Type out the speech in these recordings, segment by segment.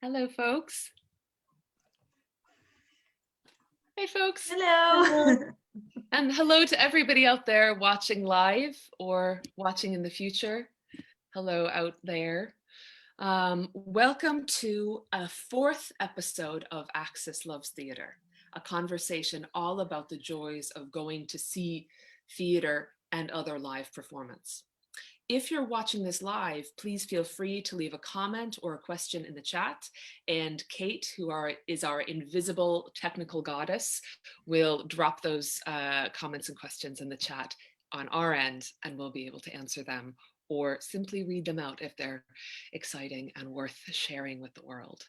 Hello, folks. Hey, folks. Hello. And hello to everybody out there watching live or watching in the future. Hello out there. Welcome to a fourth episode of Access Loves Theatre, a conversation all about the joys of going to see theatre and other live performance. If you're watching this live, please feel free to leave a comment or a question in the chat. And Kate, who is our invisible technical goddess, will drop those comments and questions in the chat on our end, and we'll be able to answer them or simply read them out if they're exciting and worth sharing with the world.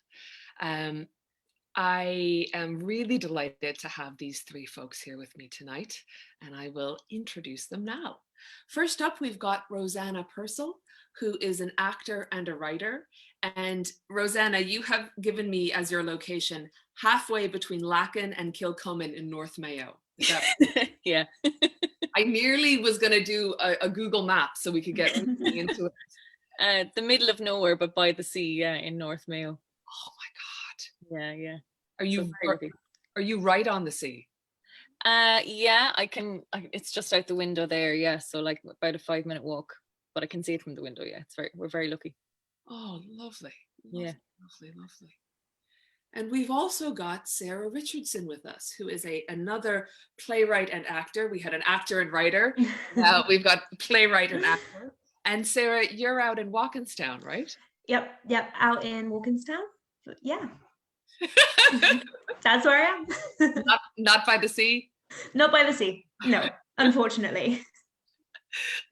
I am really delighted to have these three folks here with me tonight, and I will introduce them now. First up, we've got Roseanna Purcell, who is an actor and a writer. And Roseanna, you have given me as your location halfway between Lacken and Kilcummin in North Mayo. Yeah. I nearly was going to do a Google map so we could get really into it. The middle of nowhere, but by the sea, yeah, in North Mayo. Oh my God. Yeah. Are you right on the sea? Yeah, it's just out the window there, yeah. So like about a 5-minute walk, but I can see it from the window, yeah. We're very lucky. Oh, lovely. Yeah. Lovely. And we've also got Sarah Richardson with us, who is another playwright and actor. We had an actor and writer. Now we've got playwright and actor. And Sarah, you're out in Walkinstown, right? Yep, out in Walkinstown. Yeah. That's where I am. Not by the sea? Not by the sea, no, unfortunately.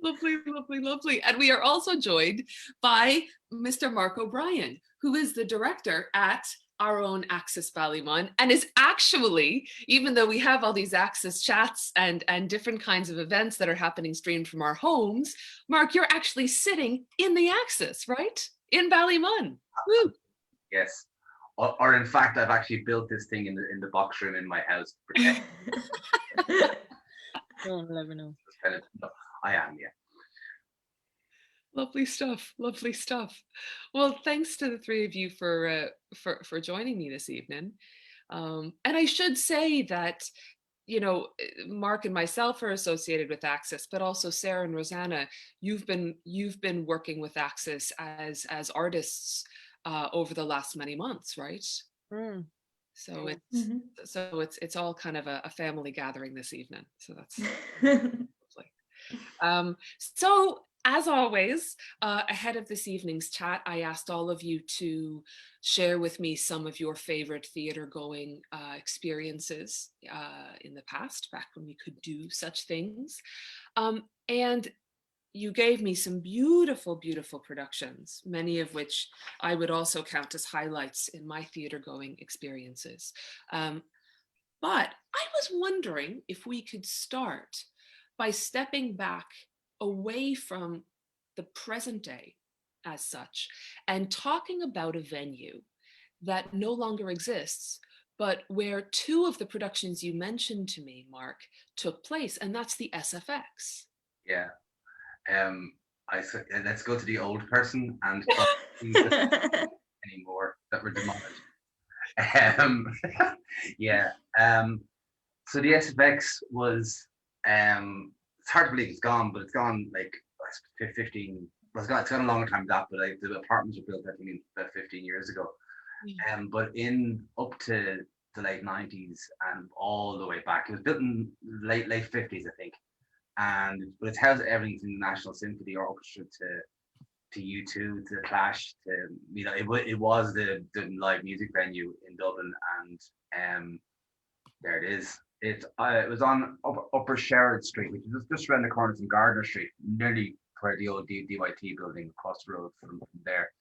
Lovely. And we are also joined by Mr. Mark O'Brien, who is the director at our own Access Ballymun, and is actually, even though we have all these Access chats and different kinds of events that are happening streamed from our homes, Mark, you're actually sitting in the Access, right? In Ballymun. Woo. Yes. Or in fact, I've actually built this thing in the box room in my house. You'll never know. I am, yeah. Lovely stuff. Well, thanks to the three of you for joining me this evening. And I should say that, you know, Mark and myself are associated with Access, but also Sarah and Roseanna, you've been working with Access as artists over the last many months, right? Mm. So it's all kind of a family gathering this evening. So that's lovely. So as always, ahead of this evening's chat, I asked all of you to share with me some of your favorite theater going experiences in the past, back when we could do such things. And you gave me some beautiful productions, many of which I would also count as highlights in my theater going experiences. But I was wondering if we could start by stepping back away from the present day as such and talking about a venue that no longer exists, but where two of the productions you mentioned to me, Mark, took place, and that's the SFX. Yeah. I said, let's go to the old person and anymore that were demolished. Yeah. So the SFX was it's hard to believe it's gone, but it's gone like 15. Well, it's gone a longer time than that, but like the apartments were built, I think, about 15 years ago. Yeah. But in up to the late 90s and all the way back, it was built in late 50s, I think. But it's housed everything from the National Symphony Orchestra to U2 to the Clash to, you know, it was the live music venue in Dublin, and there it is. It was on Upper Sherrod Street, which is just around the corner from Gardner Street, nearly where the old DYT building across the road from there.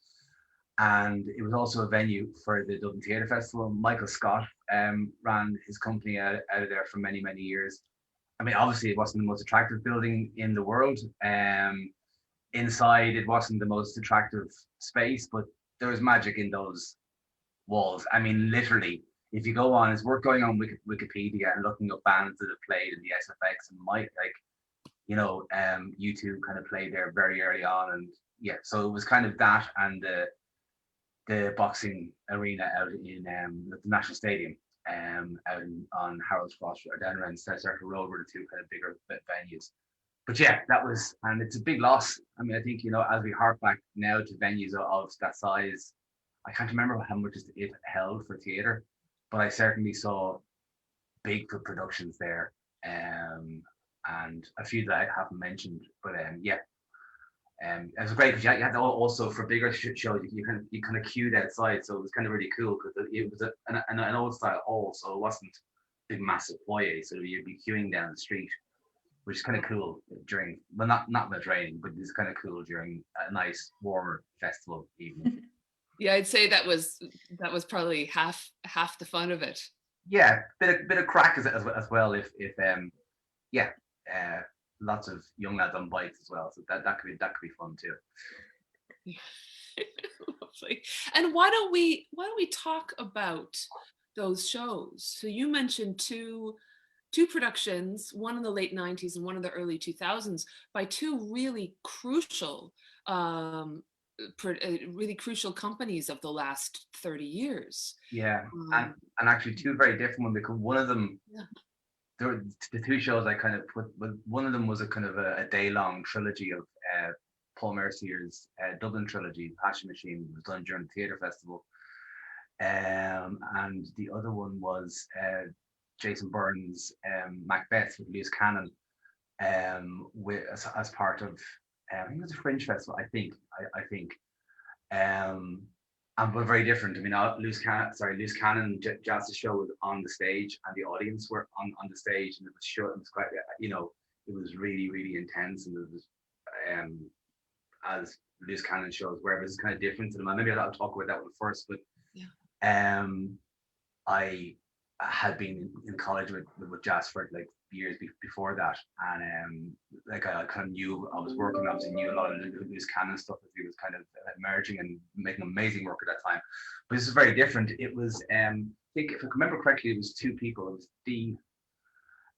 And it was also a venue for the Dublin Theatre Festival. Michael Scott ran his company out of there for many years. I mean, obviously it wasn't the most attractive building in the world. Inside, it wasn't the most attractive space, but there was magic in those walls. I mean, literally, if you go on, it's worth going on Wikipedia and looking up bands that have played in the SFX, and U2 kind of played there very early on, and yeah, so it was kind of that and the the boxing arena out in the National Stadium, out on Harold's Cross or down around Circle Road were the two kind of bigger venues. But yeah, that was, and it's a big loss. I mean, I think, as we hark back now to venues of that size, I can't remember how much it held for theatre, but I certainly saw big productions there, and a few that I haven't mentioned. But yeah, it was great because you had also for bigger shows you kind of queued outside, so it was kind of really cool because it was an old style hall, so it wasn't big massive foyer, so you'd be queuing down the street, which is kind of cool during, well, not when it's raining, but it's kind of cool during a nice warmer festival evening. Yeah, I'd say that was probably half the fun of it. Yeah, bit of crack as well. If yeah, lots of young lads on bikes as well, so that could be fun too. Lovely. And why don't we talk about those shows? So you mentioned two productions, one in the late 90s and one in the early 2000s, by two really crucial companies of the last 30 years. Yeah, and actually two very different ones, because one of them, the two shows I kind of put, one of them was a kind of a day-long trilogy of Paul Mercier's Dublin trilogy, Passion Machine, was done during the theatre festival, and the other one was Jason Byrne's Macbeth with Lewis Cannon, as part of, I think it was a Fringe festival. I think, and but very different. I mean, Lewis Cannon jazzed the show was on the stage, and the audience were on the stage, and it was short. It was quite, it was really, really intense, and it was, as Lewis Cannon shows, wherever it's kind of different to them. And maybe I'll talk about that one first, but I had been in college with jazz for like years before that, and like I kind of knew I was working. Obviously, knew a lot of Lewis Cannon stuff as he was kind of emerging and making amazing work at that time. But this is very different. It was, I think if I remember correctly, it was two people. It was Steve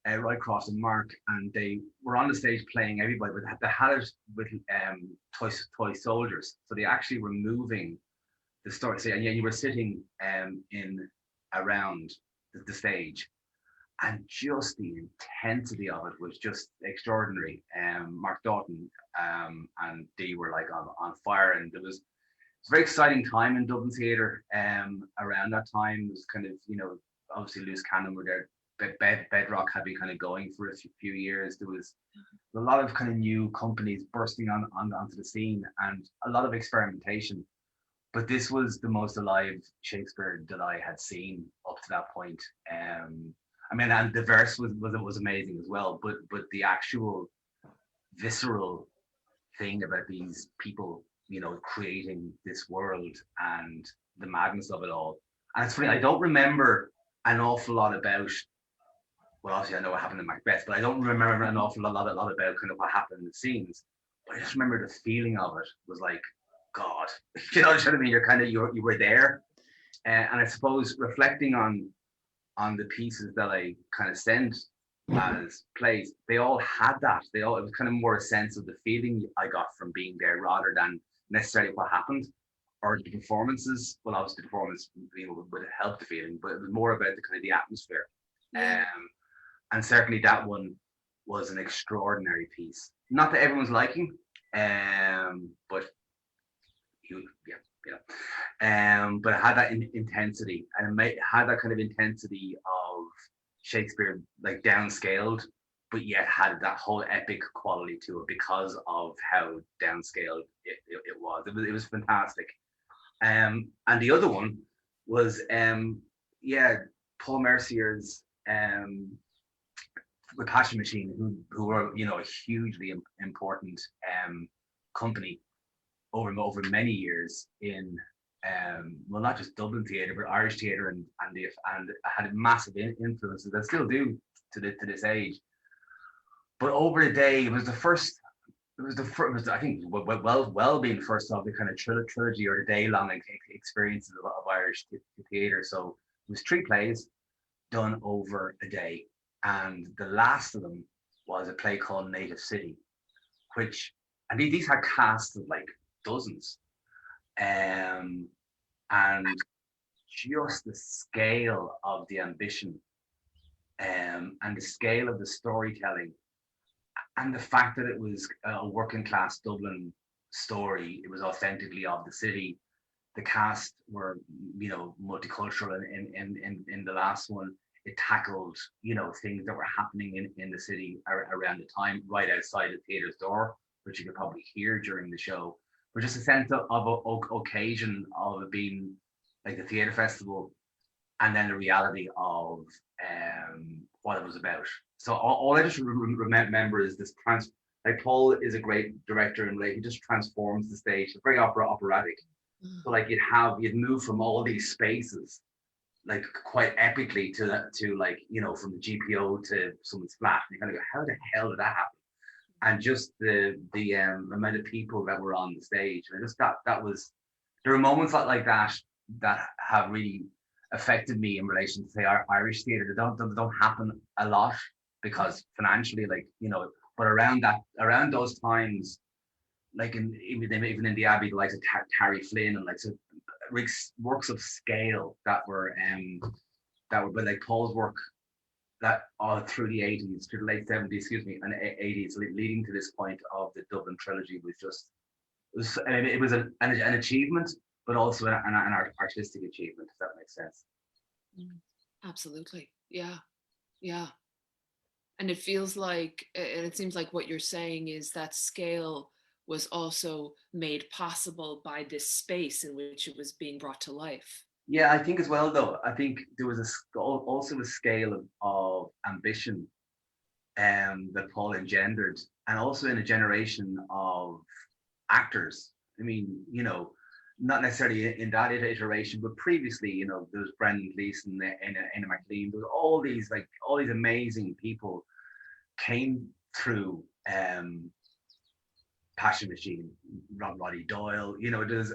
Roycroft and Mark, and they were on the stage playing everybody, but they had it with toy soldiers. So they actually were moving the story. So, and you were sitting in around the stage, and just the intensity of it was just extraordinary. Mark Doughton and Dee were like on fire, and it was a very exciting time in Dublin theatre. Around that time, it was kind of, obviously Lewis Cannon were there. Bedrock had been kind of going for a few years. There was a lot of kind of new companies bursting onto the scene, and a lot of experimentation. But this was the most alive Shakespeare that I had seen up to that point. I mean, and the verse was amazing as well. But the actual visceral thing about these people, creating this world and the madness of it all. And it's funny, I don't remember an awful lot about. Well, obviously I know what happened in Macbeth, but I don't remember an awful lot about kind of what happened in the scenes. But I just remember the feeling of it was like, God, you know what I mean? You're kind of, you were there, and I suppose reflecting on the pieces that I kind of sent as plays, they all had that. It was kind of more a sense of the feeling I got from being there rather than necessarily what happened or the performances. Well, obviously the performance would help the feeling, but it was more about the kind of the atmosphere. And certainly that one was an extraordinary piece. Not that everyone's liking, but but it had that intensity, and it had that kind of intensity of Shakespeare, like downscaled, but yet had that whole epic quality to it because of how downscaled it was. It was fantastic. And the other one was Paul Mercier's the Passion Machine, who were a hugely important company over many years in well, not just Dublin theatre, but Irish theatre, and had massive influences that still do to this age. But over the day, it was the first. I think well being first of the kind of trilogy or the day long experiences of Irish theatre. So it was 3 plays done over a day, and the last of them was a play called Native City, which, and these had casts of like dozens, and and just the scale of the ambition, and the scale of the storytelling, and the fact that it was a working class Dublin story. It was authentically of the city. The cast were, multicultural in the last one. It tackled, things that were happening in the city around the time, right outside the theatre's door, which you could probably hear during the show. But just a sense of occasion of it being like the theatre festival, and then the reality of what it was about. So all I just remember is this like Paul is a great director, and like he just transforms the stage. It's very operatic. So like you'd move from all these spaces, like quite epically to like, from the GPO to someone's flat. And you kind of go, how the hell did that happen? And just the amount of people that were on the stage. And I just that was, there are moments like that have really affected me in relation to, say, our Irish theatre. They don't happen a lot because financially, like, but around those times, like even in the Abbey, the likes of Terry Flynn and like so works of scale that were but like Paul's work that all through the 80s, through the late 70s, and 80s, leading to this point of the Dublin trilogy it was an achievement, but also an artistic achievement, if that makes sense. Absolutely. Yeah. Yeah. And it feels like, and it seems like what you're saying is that scale was also made possible by this space in which it was being brought to life. Yeah, I think as well, though, I think there was also a scale of ambition that Paul engendered, and also in a generation of actors. I mean, not necessarily in that iteration, but previously, there was Brendan Gleeson, Anna McLean, there was all these amazing people came through Passion Machine, Roddy Doyle, there's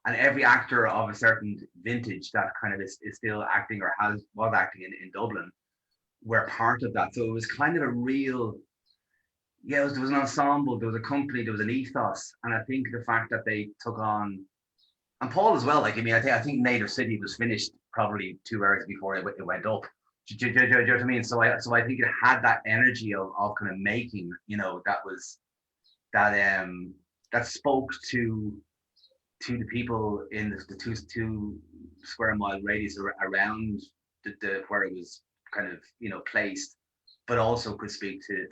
and every actor of a certain vintage that kind of is still acting or was acting in Dublin were part of that. So it was kind of a real, there was an ensemble, there was a company, there was an ethos, and I think the fact that they took on, and Paul as well. Like, I mean, I think Native City was finished probably 2 hours before it went up. Do you know what I mean? So I think it had that energy of kind of making, that spoke to the people in the two square mile radius around the where it was kind of placed, but also could speak to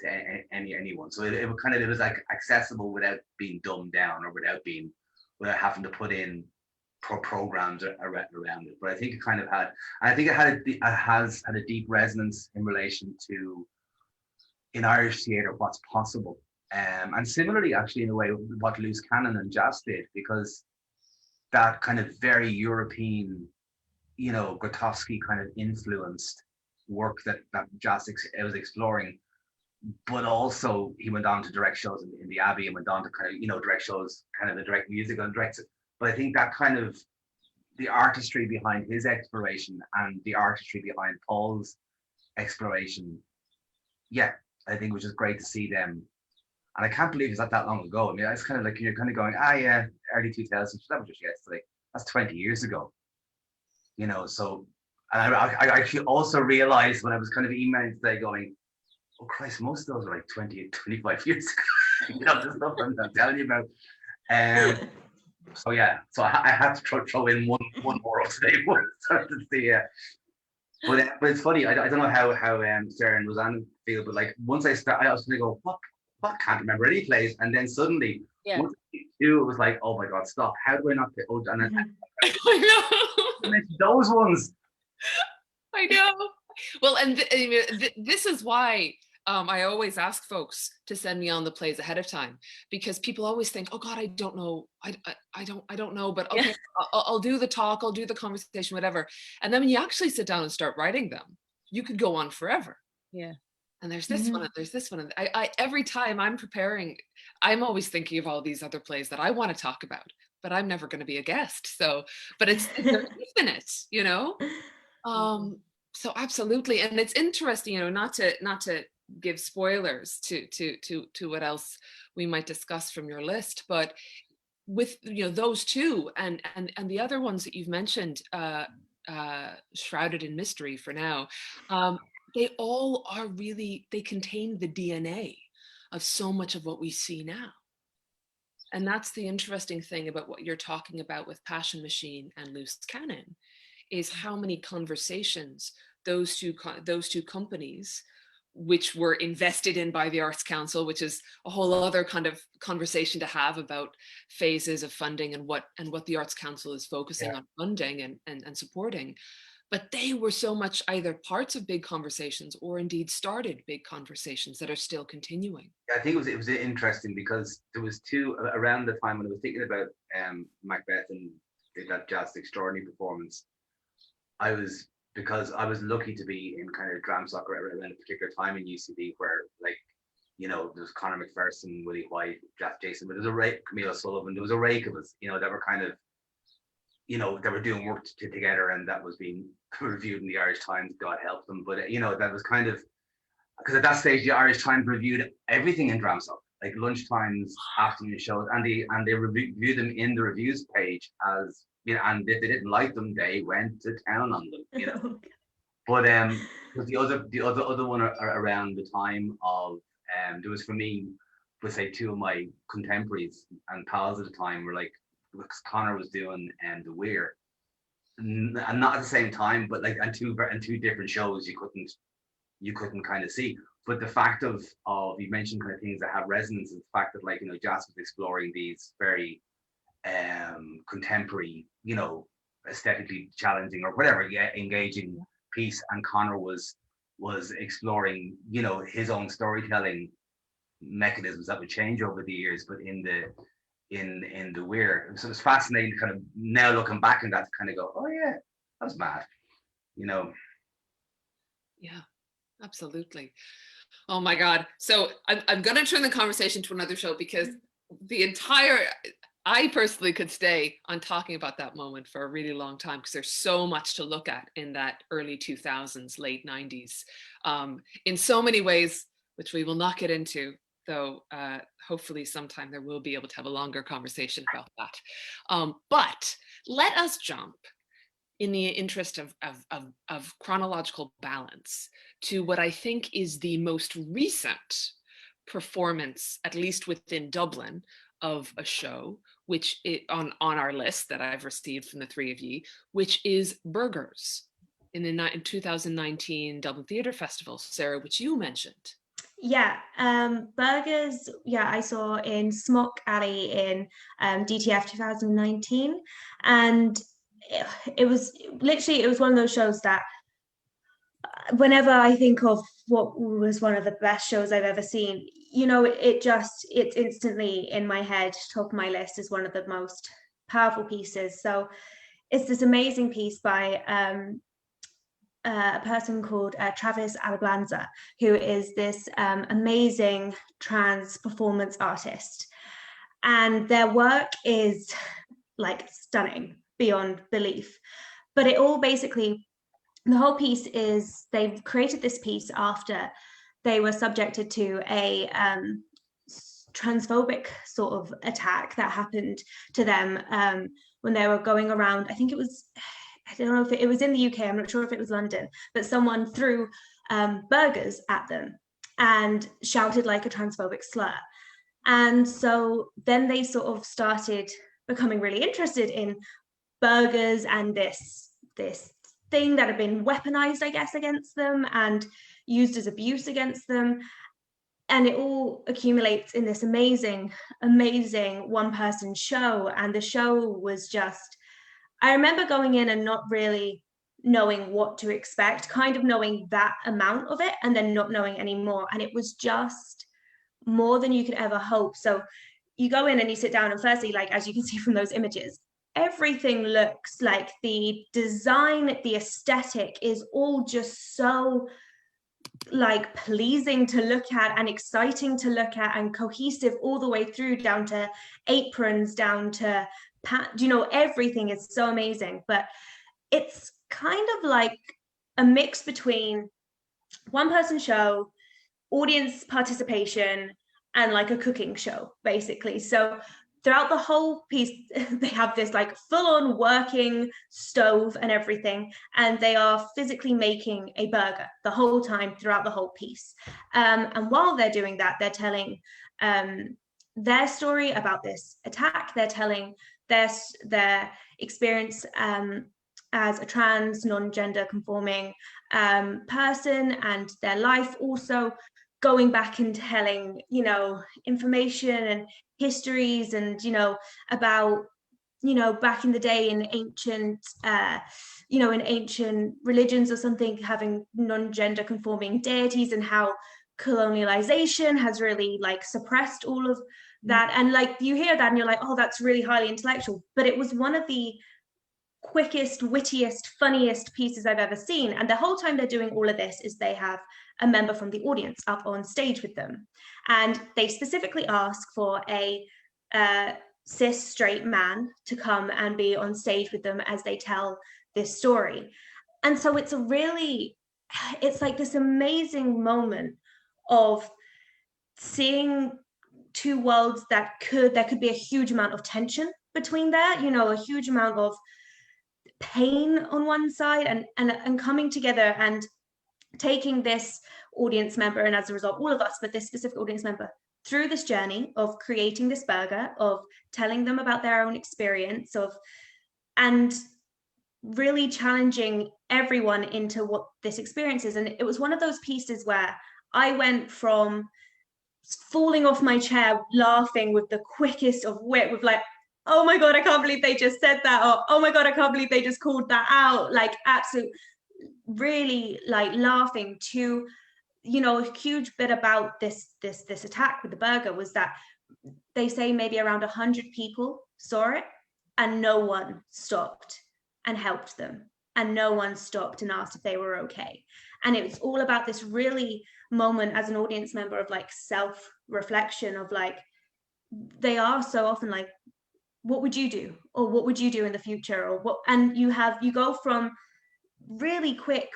anyone. So it was like accessible without being dumbed down, or without having to put in programs around it. But I think it kind of had, and I think it has had a deep resonance in relation to, in Irish theatre, what's possible. And similarly, actually, in a way, what Loose Cannon and Jazz did, because that kind of very European, Grotowski kind of influenced work that Jazz was exploring, but also he went on to direct shows in the Abbey, and went on to kind of, direct shows, kind of the direct music and direct. But I think that kind of the artistry behind his exploration and the artistry behind Paul's exploration, I think it was just great to see them. And I can't believe it's not that long ago. I mean, it's kind of like, you're kind of going, yeah, early 2000s, that was just yesterday. That's 20 years ago. So, and I actually also realized when I was kind of emailing today going, oh Christ, most of those are like 20, 25 years ago. The stuff I'm telling you about. So I had to throw in one more today. To see, but it's funny. I don't know how Sarah and Roseanna feel, but like once I start, I was going to go, what? Can't remember any plays, and then suddenly, once I do, it was like, oh my God, stop! How do I not get? Oh, and I know. Those ones. I know. Well, and this is why I always ask folks to send me on the plays ahead of time, because people always think, oh God, I don't know. I don't know, but okay, I'll do the talk, I'll do the conversation, whatever. And then when you actually sit down and start writing them, you could go on forever. Yeah. And there's this one, and there's this one. And I every time I'm preparing, I'm always thinking of all these other plays that I want to talk about, but I'm never going to be a guest. So, but it's infinite, So absolutely. And it's interesting, not to give spoilers to what else we might discuss from your list, but with those two and the other ones that you've mentioned, shrouded in mystery for now, they all are really, they contain the DNA of so much of what we see now. And that's the interesting thing about what you're talking about with Passion Machine and Loose Cannon, is how many conversations those two companies, which were invested in by the Arts Council, which is a whole other kind of conversation to have about phases of funding and what the Arts Council is focusing on funding and supporting. But they were so much either parts of big conversations or indeed started big conversations that are still continuing. I think it was interesting because there was two around the time when I was thinking about Macbeth and that Jazz Extraordinary performance. Because I was lucky to be in kind of dram soccer around a particular time in UCD where, like, there was Conor McPherson, Willie White, Jason, but there was a rake, Camille Sullivan, there was a rake of us, that were kind of, that were doing work together, and that was being reviewed in the Irish Times, God help them. But, that was kind of, because at that stage, the Irish Times reviewed everything in dram soccer, like lunchtimes, afternoon shows, and they reviewed them in the reviews page as, and if they didn't like them, they went to town on them, But the other one around the time of there was, for me, with say two of my contemporaries and pals at the time were like, because Connor was doing The Weir, and not at the same time, but like and two different shows you couldn't kind of see. But the fact of you mentioned kind of things that have resonance, is the fact that, like, Jazz was exploring these very contemporary, aesthetically challenging or whatever, engaging piece, and Connor was exploring, his own storytelling mechanisms that would change over the years, but in the Weir. So it's fascinating to kind of now looking back on that to kind of go, oh yeah, that was mad, Yeah, absolutely. Oh my God. So I'm going to turn the conversation to another show, because I personally could stay on talking about that moment for a really long time, because there's so much to look at in that early 2000s, late 90s, in so many ways, which we will not get into, though hopefully sometime there will be able to have a longer conversation about that. But let us jump, in the interest of chronological balance, to what I think is the most recent performance, at least within Dublin, of a show, which on our list that I've received from the three of you, which is Burgers, in 2019 Dublin Theatre Festival, Sarah, which you mentioned. Yeah, Burgers, I saw in Smock Alley in DTF 2019, and it was one of those shows that whenever I think of what was one of the best shows I've ever seen, it's instantly in my head, top of my list, is one of the most powerful pieces. So it's this amazing piece by a person called Travis Alablanza, who is this amazing trans performance artist. And their work is like stunning beyond belief. But it all basically, the whole piece is, they've created this piece after they were subjected to a transphobic sort of attack that happened to them when they were going around. I think it was, I don't know if it was in the UK, I'm not sure if it was London, but someone threw burgers at them and shouted like a transphobic slur. And so then they sort of started becoming really interested in burgers and this thing that had been weaponized, I guess, against them and used as abuse against them. And it all accumulates in this amazing one-person show. And the show was just, I remember going in and not really knowing what to expect, kind of knowing that amount of it and then not knowing any more. And it was just more than you could ever hope. So you go in and you sit down, and firstly, like, as you can see from those images, everything looks like, the design, the aesthetic is all just so like pleasing to look at and exciting to look at and cohesive all the way through, down to aprons, down to everything is so amazing. But it's kind of like a mix between one-person show, audience participation, and like a cooking show, basically. So throughout the whole piece, they have this like full-on working stove and everything, and they are physically making a burger the whole time throughout the whole piece. And while they're doing that, they're telling their story about this attack. They're telling their experience as a trans, non-gender conforming person, and their life, also going back and telling, you know, information and histories, and, you know, about, you know, back in the day in ancient, you know, in ancient religions or something, having non-gender conforming deities, and how colonialization has really like suppressed all of that. And like you hear that and you're like, oh, that's really highly intellectual, but it was one of the quickest, wittiest, funniest pieces I've ever seen. And the whole time they're doing all of this is they have a member from the audience up on stage with them, and they specifically ask for a cis straight man to come and be on stage with them as they tell this story. And so it's like this amazing moment of seeing two worlds there could be a huge amount of tension between there, you know, a huge amount of pain on one side, and coming together and taking this audience member, and as a result all of us, but this specific audience member, through this journey of creating this burger, of telling them about their own experience of, and really challenging everyone into what this experience is. And it was one of those pieces where I went from falling off my chair laughing with the quickest of wit, with like, oh my God, I can't believe they just said that, or oh my God, I can't believe they just called that out, like absolute, really like laughing, to, you know, a huge bit about this attack with the burger was that they say maybe around 100 people saw it, and no one stopped and helped them, and no one stopped and asked if they were okay. And it was all about this really moment as an audience member of like self-reflection, of like, they are so often like, what would you do, or what would you do in the future, or what, and you go from really quick,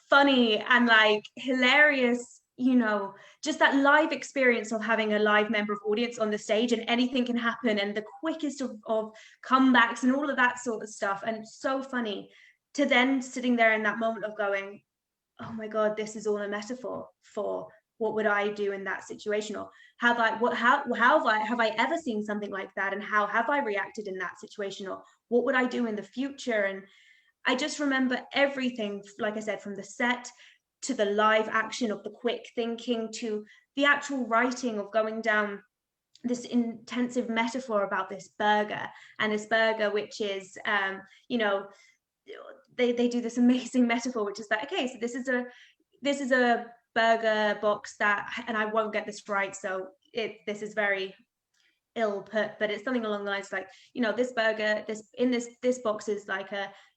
funny and like hilarious, you know, just that live experience of having a live member of audience on the stage, and anything can happen, and the quickest of comebacks and all of that sort of stuff, and so funny, to then sitting there in that moment of going, oh my God, this is all a metaphor for what would I do in that situation, or have I ever seen something like that, and how have I reacted in that situation, or what would I do in the future. And I just remember everything, like I said, from the set to the live action of the quick thinking, to the actual writing of going down this intensive metaphor about this burger, and this burger, which is, you know, they do this amazing metaphor, which is that, okay, so this is a burger box that, and I won't get this right, so this is very ill put, but it's something along the lines like, you know, this burger, this box is like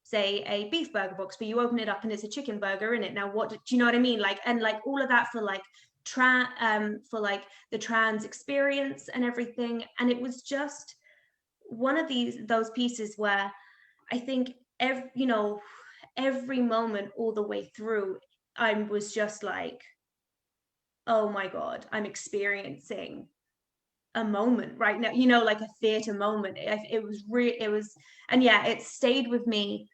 say a beef burger box, but you open it up and it's a chicken burger in it. Now what do you know what I mean? Like, and like all of that for like for like the trans experience and everything. And it was just one of those pieces where I think every moment all the way through, I was just like, oh my God, I'm experiencing a moment right now, you know, like a theater moment. It was, and yeah, it stayed with me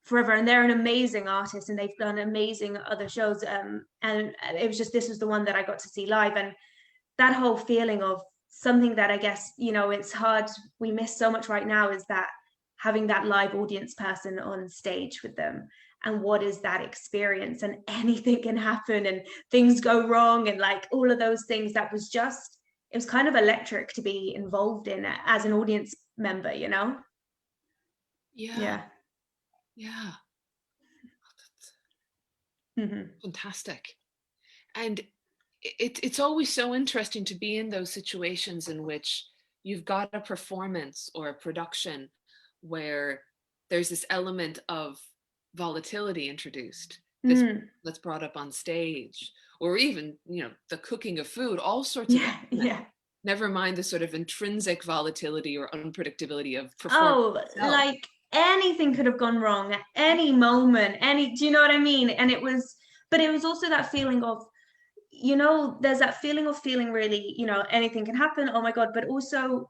forever. And they're an amazing artist, and they've done amazing other shows, and it was just, this was the one that I got to see live. And that whole feeling of something that I guess, you know, it's hard, we miss so much right now, is that having that live audience person on stage with them, and what is that experience, and anything can happen, and things go wrong, and like all of those things. That was just, it was kind of electric to be involved in it as an audience member, you know? Yeah. Mm-hmm. Fantastic. And it's always so interesting to be in those situations in which you've got a performance or a production where there's this element of volatility introduced that's brought up on stage, or even, you know, the cooking of food, all sorts of never mind the sort of intrinsic volatility or unpredictability of performance. Like anything could have gone wrong at any moment, do you know what I mean? And it was also that feeling of, you know, there's that feeling of feeling really, you know, anything can happen, oh my God, but also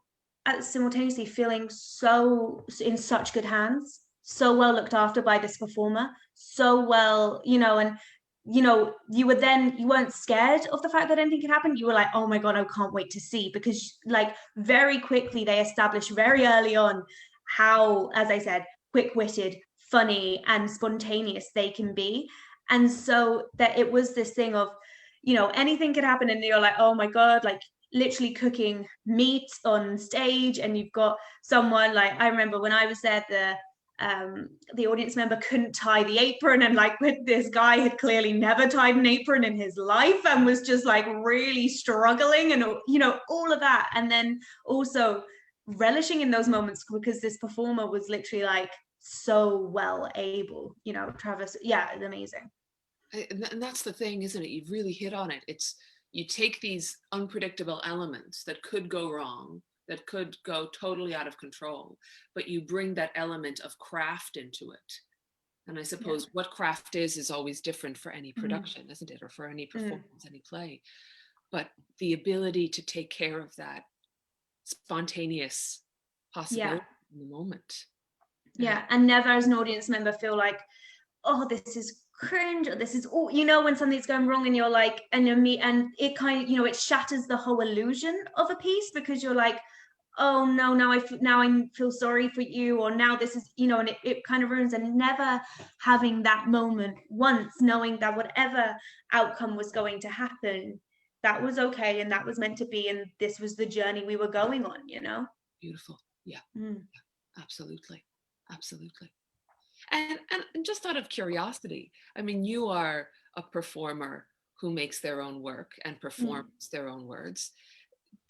simultaneously feeling so in such good hands, so well looked after by this performer, so well, and you weren't scared of the fact that anything could happen. You were like, oh my God, I can't wait to see, because like very quickly they established very early on how, as I said, quick-witted, funny, and spontaneous they can be. And so that it was this thing of, anything could happen, and you're like, oh my God, like literally cooking meat on stage, and you've got someone like, I remember when I was there, the audience member couldn't tie the apron, and like this guy had clearly never tied an apron in his life and was just like really struggling, and all of that. And then also relishing in those moments because this performer was literally like so well able, Travis. Yeah, it's amazing. And that's the thing, isn't it? You've really hit on it. It's, you take these unpredictable elements that could go wrong, that could go totally out of control, but you bring that element of craft into it. And I suppose what craft is always different for any production, isn't it? Or for any performance, any play. But the ability to take care of that spontaneous possibility in the moment. Yeah, and never as an audience member feel like, oh, this is cringe, or this is all, when something's going wrong, and you're like, and it kind of, it shatters the whole illusion of a piece, because you're like, oh no, now I feel sorry for you, or now this is, and it kind of ruins. And never having that moment once, knowing that whatever outcome was going to happen, that was okay, and that was meant to be, and this was the journey we were going on. Beautiful. Yeah. Absolutely. Absolutely. And just out of curiosity, I mean, you are a performer who makes their own work and performs their own words.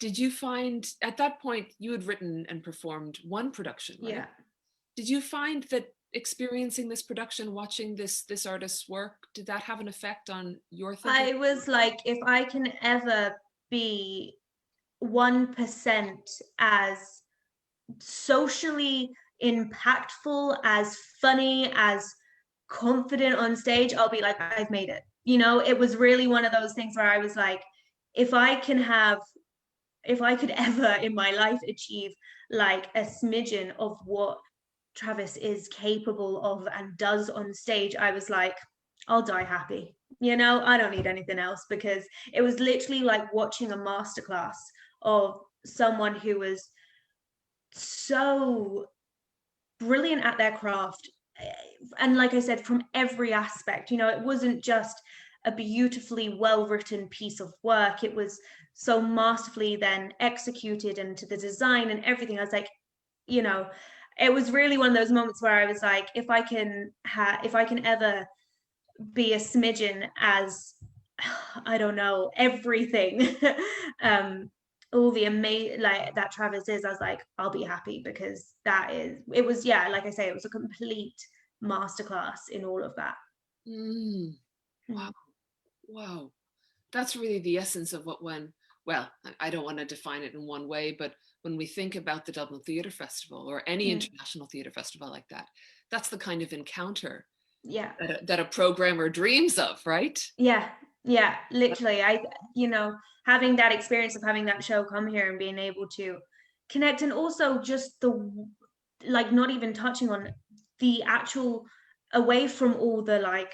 Did you find at that point you had written and performed one production, right? Yeah. Did you find that experiencing this production, watching this artist's work, did that have an effect on your thinking? I was like, if I can ever be 1% as socially impactful, as funny, as confident on stage, I'll be like, I've made it. It was really one of those things where I was like, if I could ever in my life achieve like a smidgen of what Travis is capable of and does on stage, I was like, I'll die happy. I don't need anything else, because it was literally like watching a masterclass of someone who was so brilliant at their craft. And like I said, from every aspect, it wasn't just a beautifully well written piece of work, it was so masterfully then executed, into the design and everything. I was like, it was really one of those moments where I was like, if I can ever be a smidgen as I don't know, everything all the amazing like that Travis is, I was like, I'll be happy, because it was, yeah, like I say, it was a complete masterclass in all of that. Wow. That's really the essence of well, I don't want to define it in one way, but when we think about the Dublin Theatre Festival or any international theatre festival like that, that's the kind of encounter that a programmer dreams of, right? Yeah, literally. Having that experience of having that show come here and being able to connect, and also just not even touching on the actual, away from all the like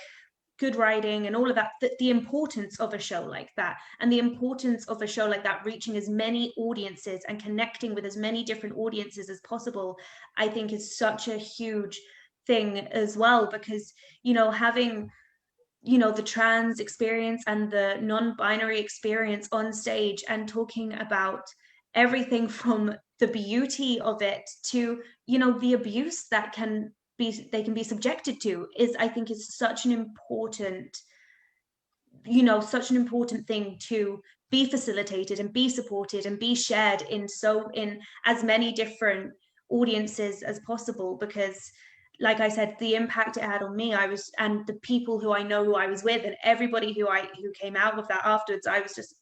good writing and all of that, the importance of a show like that, and the importance of a show like that reaching as many audiences and connecting with as many different audiences as possible, I think is such a huge thing as well, because having the trans experience and the non-binary experience on stage, and talking about everything from the beauty of it to the abuse that they can be subjected to, I think is such an important thing to be facilitated and be supported and be shared in as many different audiences as possible. Because like I said, the impact it had on me, and the people who I know, who I was with, and everybody who came out of that afterwards,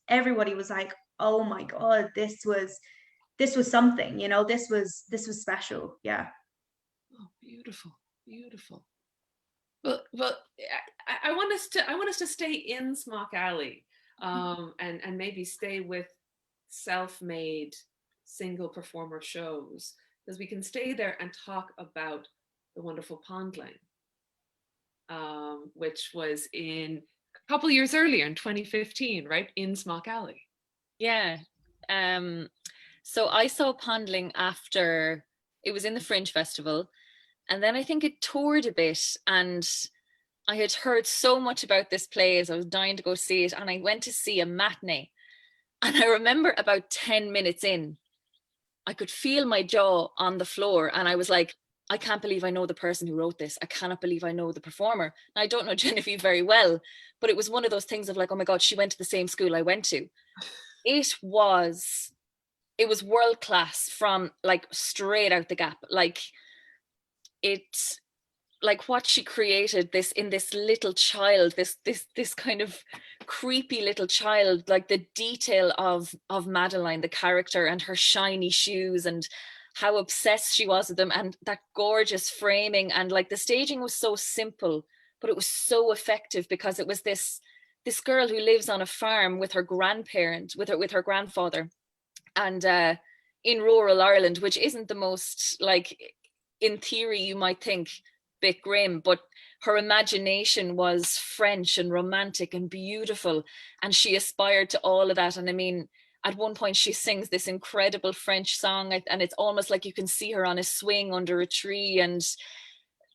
everybody was like, oh my God, this was something, this was special. Yeah. Oh, beautiful. Well, I want us to stay in Smock Alley, and maybe stay with self-made single performer shows, because we can stay there and talk about the wonderful Pondling, which was in a couple years earlier in 2015, right, in Smock Alley. Yeah. So I saw Pondling after it was in the Fringe Festival, and then I think it toured a bit, and I had heard so much about this play as I was dying to go see it, and I went to see a matinee. And I remember about 10 minutes in, I could feel my jaw on the floor, and I was like, I can't believe I know the person who wrote this. I cannot believe I know the performer. Now, I don't know Genevieve very well, but it was one of those things of like, oh my God, she went to the same school I went to. It was world class from like straight out the gap. Like it, like what she created this in this little child, this kind of creepy little child, like the detail of Madeline, the character, and her shiny shoes, and how obsessed she was with them, and that gorgeous framing, and like the staging was so simple, but it was so effective because it was this girl who lives on a farm with her grandparent, with her grandfather, and in rural Ireland, which isn't the most, like, in theory you might think bit grim, but her imagination was French and romantic and beautiful, and she aspired to all of that. And I mean, at one point she sings this incredible French song, and it's almost like you can see her on a swing under a tree, and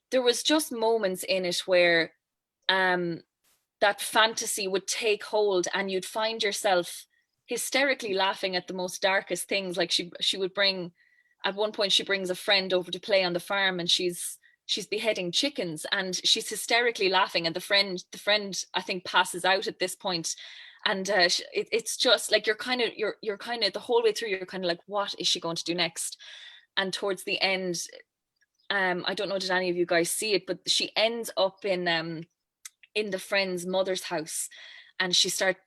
there was just moments in it where that fantasy would take hold, and you'd find yourself hysterically laughing at the most darkest things. Like she would bring, at one point she brings a friend over to play on the farm, and she's beheading chickens, and she's hysterically laughing, and the friend I think passes out at this point, and it's just like you're kind of the whole way through, you're kind of like, what is she going to do next? And towards the end, I don't know, did any of you guys see it, but she ends up in the friend's mother's house, and she start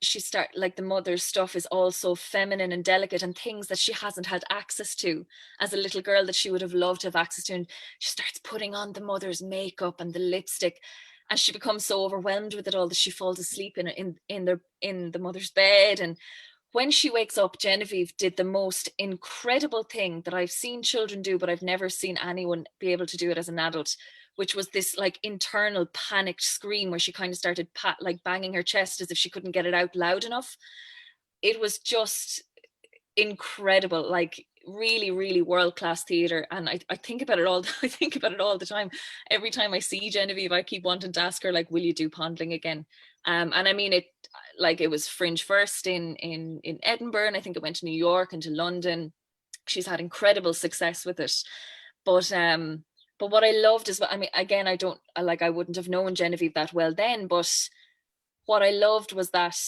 like, the mother's stuff is all so feminine and delicate, and things that she hasn't had access to as a little girl that she would have loved to have access to, and she starts putting on the mother's makeup and the lipstick, and she becomes so overwhelmed with it all that she falls asleep in the mother's bed. And when she wakes up, Genevieve did the most incredible thing that I've seen children do, but I've never seen anyone be able to do it as an adult, which was this like internal panicked scream where she kind of started like banging her chest as if she couldn't get it out loud enough. It was just incredible, like really, really world-class theater. And I think about it all. I think about it all the time. Every time I see Genevieve, I keep wanting to ask her, like, will you do Pondling again? And I mean, it was Fringe first in Edinburgh, and I think it went to New York and to London. She's had incredible success with it. But what I loved is, I mean, again, I wouldn't have known Genevieve that well then, but what I loved was that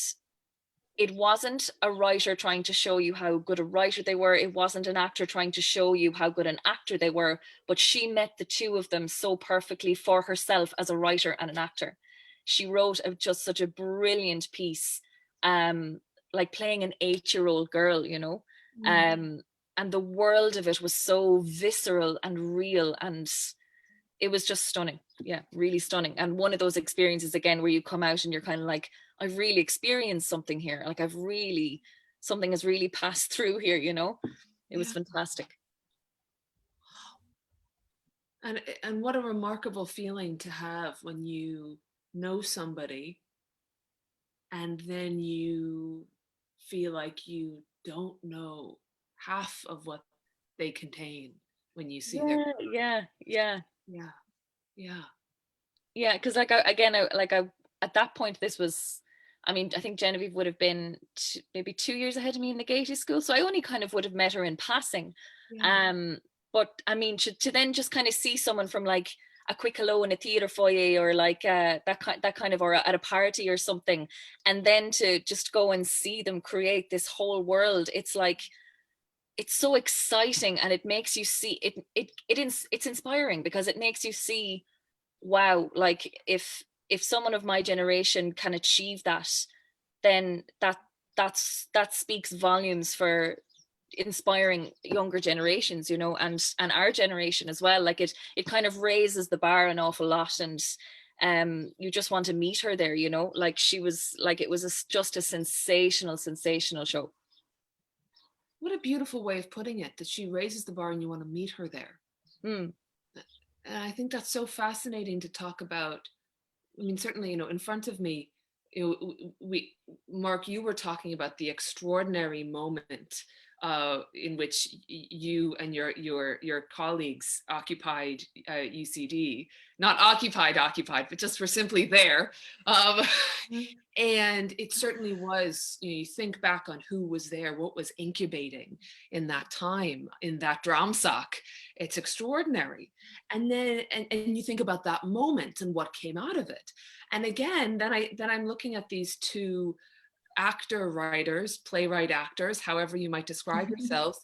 it wasn't a writer trying to show you how good a writer they were. It wasn't an actor trying to show you how good an actor they were, but she met the two of them so perfectly for herself as a writer and an actor. She wrote just such a brilliant piece, like playing an 8-year-old girl, you know. And the world of it was so visceral and real, and it was just stunning. Yeah, really stunning. And one of those experiences again where you come out and you're kind of like, I've really experienced something here. Like something has really passed through here, you know. It was fantastic. And what a remarkable feeling to have when you know somebody and then you feel like you don't know half of what they contain when you see their because like at that point, this was, I mean, I think Genevieve would have been maybe 2 years ahead of me in the Gaiety school, so I only kind of would have met her in passing. But I mean, to then just kind of see someone from like a quick hello in a theatre foyer, or like that kind of, or at a party or something, and then to just go and see them create this whole world, it's like, it's so exciting, and it makes you see it's inspiring, because it makes you see, wow, like if someone of my generation can achieve that, then that speaks volumes for inspiring younger generations, you know, and our generation as well. Like it kind of raises the bar an awful lot, and you just want to meet her there, you know. Like she was, like, it was just a sensational show. what a beautiful way of putting it, that she raises the bar and you want to meet her there. Mm. And I think that's so fascinating to talk about. I mean, certainly, in front of me, Mark, you were talking about the extraordinary moment in which you and your colleagues occupied UCD, not occupied, but just were simply there. Um, and it certainly was, you think back on who was there, what was incubating in that time, in that Dramsock. It's extraordinary. And then, and you think about that moment and what came out of it. And again, then I'm looking at these two actor writers, playwright actors, however you might describe yourselves.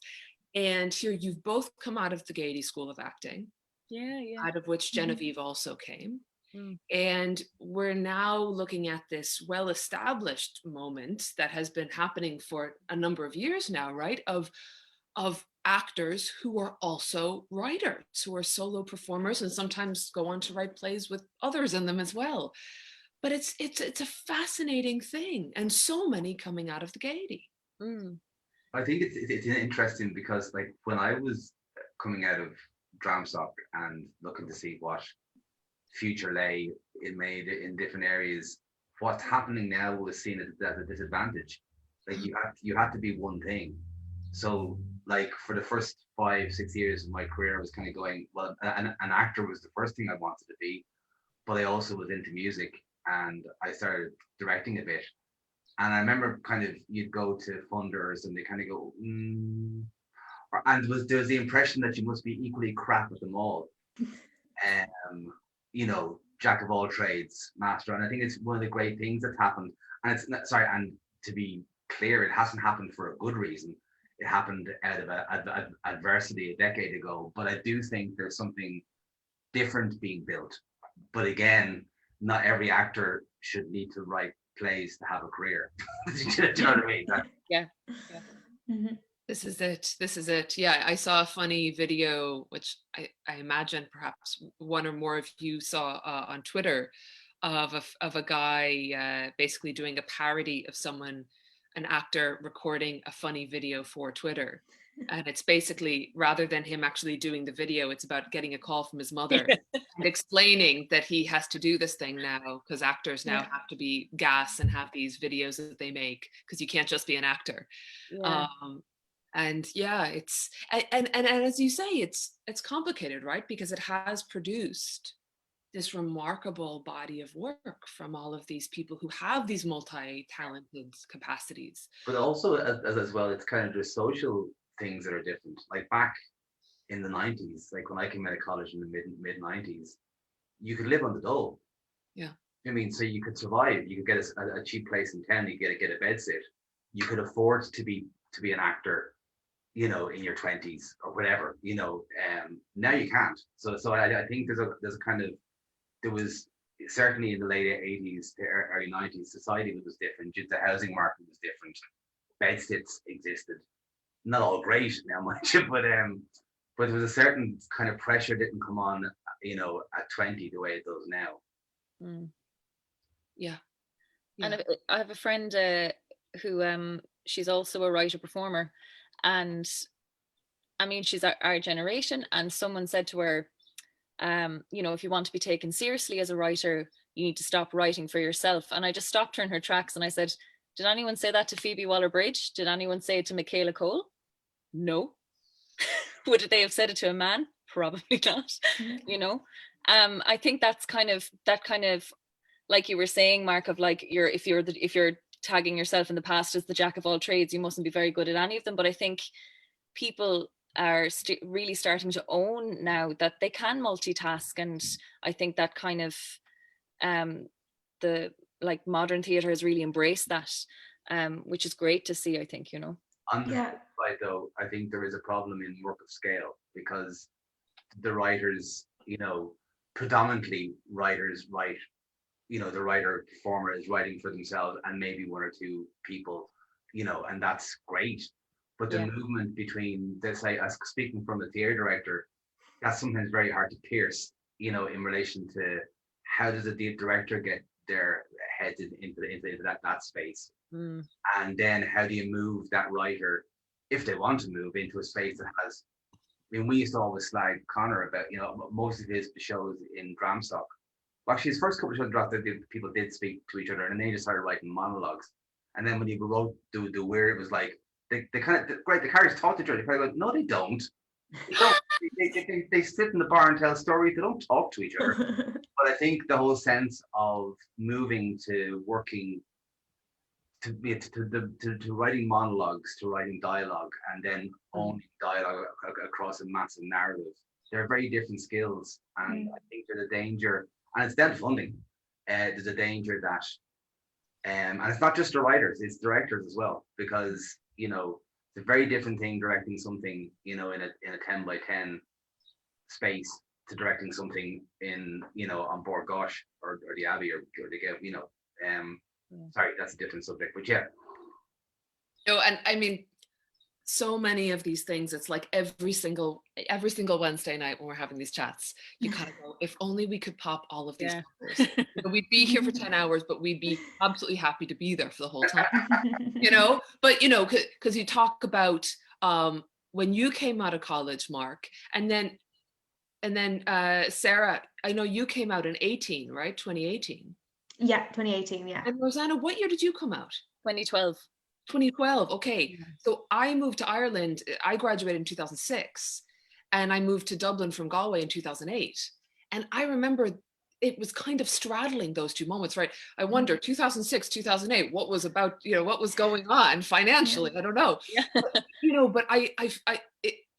And here you've both come out of the Gaiety School of Acting, Yeah. out of which Genevieve also came. Mm. And we're now looking at this well-established moment that has been happening for a number of years now, right? Of actors who are also writers, who are solo performers and sometimes go on to write plays with others in them as well. But it's a fascinating thing, and so many coming out of the Gaiety. Mm. I think it's interesting because like when I was coming out of Dramsock and looking to see what future lay it made in different areas, what's happening now was seen as a disadvantage. Like you had to be one thing. So like for the first 5-6 years of my career, I was kind of going, well, an actor was the first thing I wanted to be, but I also was into music and I started directing a bit. And I remember kind of you'd go to funders and they kind of go, and there was the impression that you must be equally crap at them all. Jack of all trades, master. And I think it's one of the great things that's happened. And and to be clear, it hasn't happened for a good reason. It happened out of adversity a decade ago. But I do think there's something different being built. But again, not every actor should need to write plays to have a career. Do you know what I mean? Yeah. Mhm. This is it. Yeah, I saw a funny video, which I imagine perhaps one or more of you saw on Twitter, of a guy basically doing a parody of an actor recording a funny video for Twitter. And it's basically, rather than him actually doing the video, it's about getting a call from his mother and explaining that he has to do this thing now because actors now have to be gas and have these videos that they make because you can't just be an actor. Yeah. And yeah, it's and as you say, it's complicated, right? Because it has produced this remarkable body of work from all of these people who have these multi-talented capacities. But also as well, it's kind of the social things that are different. Like back in the 90s, like when I came out of college in the mid 90s, you could live on the dole. Yeah. I mean, so you could survive. You could get a cheap place in town. You get a bed sit. You could afford to be an actor, in your 20s or whatever. Now you can't. So I think there's a kind of, there was certainly in the late 80s to early 90s, society was different. The housing market was different. Bed sits existed. Not all great now, mind you, but there was a certain kind of pressure didn't come on, at 20 the way it does now. Mm. Yeah. And I have a friend who she's also a writer performer, and I mean she's our generation, and someone said to her, if you want to be taken seriously as a writer, you need to stop writing for yourself. And I just stopped her in her tracks and I said, did anyone say that to Phoebe Waller-Bridge? Did anyone say it to Michaela Cole? No. Would they have said it to a man? Probably not. I think that's kind of like you were saying, Mark, of like if you're tagging yourself in the past as the jack of all trades, you mustn't be very good at any of them. But I think people are really starting to own now that they can multitask, and I think that kind of the like modern theatre has really embraced that, which is great to see, I think. On the flip side, though, I think there is a problem in work of scale because the writers, predominantly writers write, the writer performer is writing for themselves and maybe one or two people, and that's great. But the movement between this, speaking from a theatre director, that's sometimes very hard to pierce, in relation to how does a director get their heads into that space. And then how do you move that writer if they want to move into a space that has, I mean, we used to always slag Connor about, most of his shows in Dramstock. Well, actually, his first couple of shows dropped, people did speak to each other, and then they just started writing monologues. And then when you wrote the weird, it was like they kind of the characters talk to each other. They kind of go, no, they don't. They don't. They sit in the bar and tell stories. They don't talk to each other. But I think the whole sense of moving to working to writing monologues, to writing dialogue, and then owning dialogue across a massive narrative, they're very different skills. And I think there's a danger, and it's down to funding. There's a danger that, and it's not just the writers, it's directors as well, because it's a very different thing directing something in a 10 by 10 space to directing something in on Board Gosh or the Abbey or the sorry, that's a different subject, but yeah. No, and I mean, so many of these things, it's like every single Wednesday night when we're having these chats, you kind of go, if only we could pop all of these hours. We'd be here for 10 hours, but we'd be absolutely happy to be there for the whole time. But because you talk about when you came out of college, Mark, and then Sarah, I know you came out in 18, right? 2018. Yeah, 2018, yeah. And Roseanna, what year did you come out? 2012. 2012, okay. Yeah. So I moved to Ireland, I graduated in 2006, and I moved to Dublin from Galway in 2008. And I remember it was kind of straddling those two moments, right? I wonder, 2006, 2008, what was what was going on financially? I don't know. Yeah. But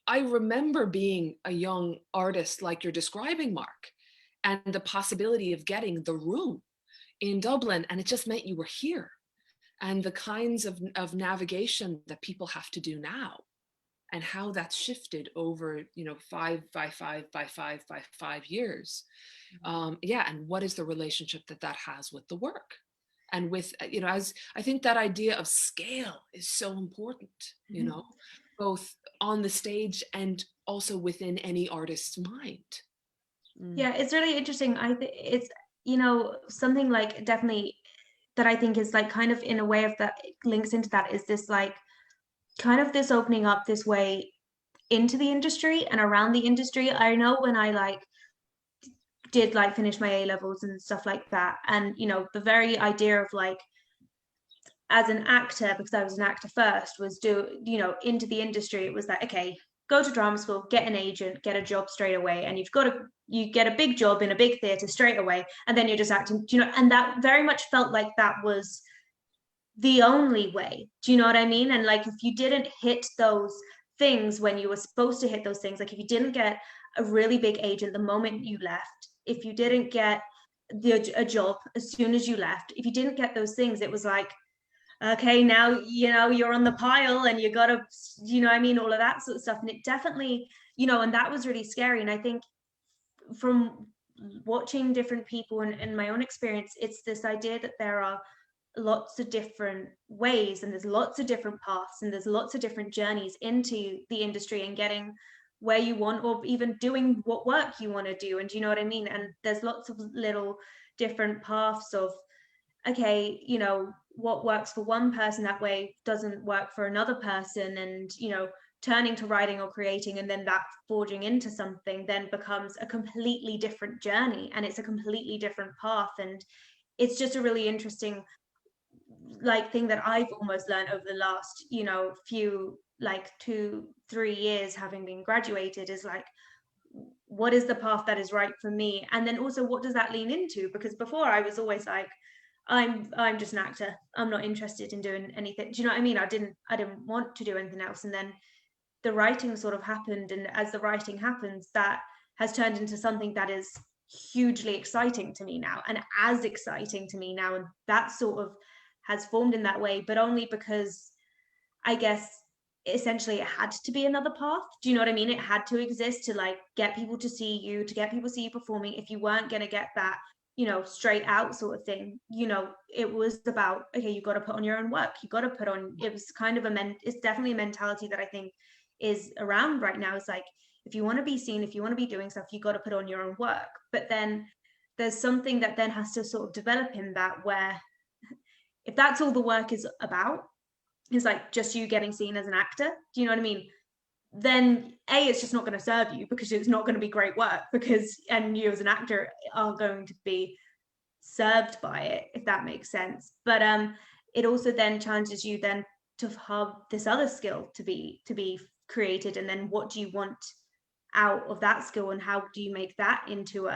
I remember being a young artist like you're describing, Mark, and the possibility of getting the room in Dublin, and it just meant you were here. And the kinds of navigation that people have to do now, and how that's shifted over 5 by 5 by 5 by 5 years. And what is the relationship that has with the work, and with as I think that idea of scale is so important, both on the stage and also within any artist's mind. Yeah, it's really interesting. I think it's something like definitely that I think is like kind of in a way of that links into that is this like kind of this opening up this way into the industry and around the industry. I know when I did finish my A levels and stuff like that, and the very idea of as an actor, because I was an actor first, was into the industry, it was that, okay, go to drama school, get an agent, get a job straight away, and you get a big job in a big theatre straight away, and then you're just acting, and that very much felt like that was the only way. Do you know what I mean? And if you didn't hit those things when you were supposed to hit those things, if you didn't get a really big agent the moment you left, if you didn't get a job as soon as you left, if you didn't get those things, it was like, okay, now you're on the pile and you gotta all of that sort of stuff. And it definitely and that was really scary. And I think from watching different people and my own experience, it's this idea that there are lots of different ways, and there's lots of different paths, and there's lots of different journeys into the industry and getting where you want, or even doing what work you want to do. And do you know what I mean? And there's lots of little different paths of, okay, what works for one person that way doesn't work for another person, and turning to writing or creating, and then that forging into something then becomes a completely different journey, and it's a completely different path. And it's just a really interesting thing that I've almost learned over the last few 2-3 years having been graduated, is what is the path that is right for me, and then also what does that lean into? Because before I was always I'm just an actor, I'm not interested in doing anything. Do you know what I mean? I didn't want to do anything else. And then the writing sort of happened, and as the writing happens, that has turned into something that is hugely exciting to me now, and as exciting to me now. And that sort of has formed in that way, but only because I guess essentially it had to be another path. Do you know what I mean? It had to exist to get people to see you, to get people to see you performing. If you weren't going to get that straight out sort of thing, it was about, okay, you got to put on your own work, you got to put on, it was kind of it's definitely a mentality that I think is around right now. It's if you want to be seen, if you want to be doing stuff, you got to put on your own work. But then there's something that then has to sort of develop in that, where if that's all the work is about, is like just you getting seen as an actor, do you know what I mean? Then it's just not going to serve you, because it's not going to be great work, because, and you as an actor are going to be served by it, if that makes sense. But it also then challenges you then to have this other skill to be created, and then what do you want out of that skill, and how do you make that into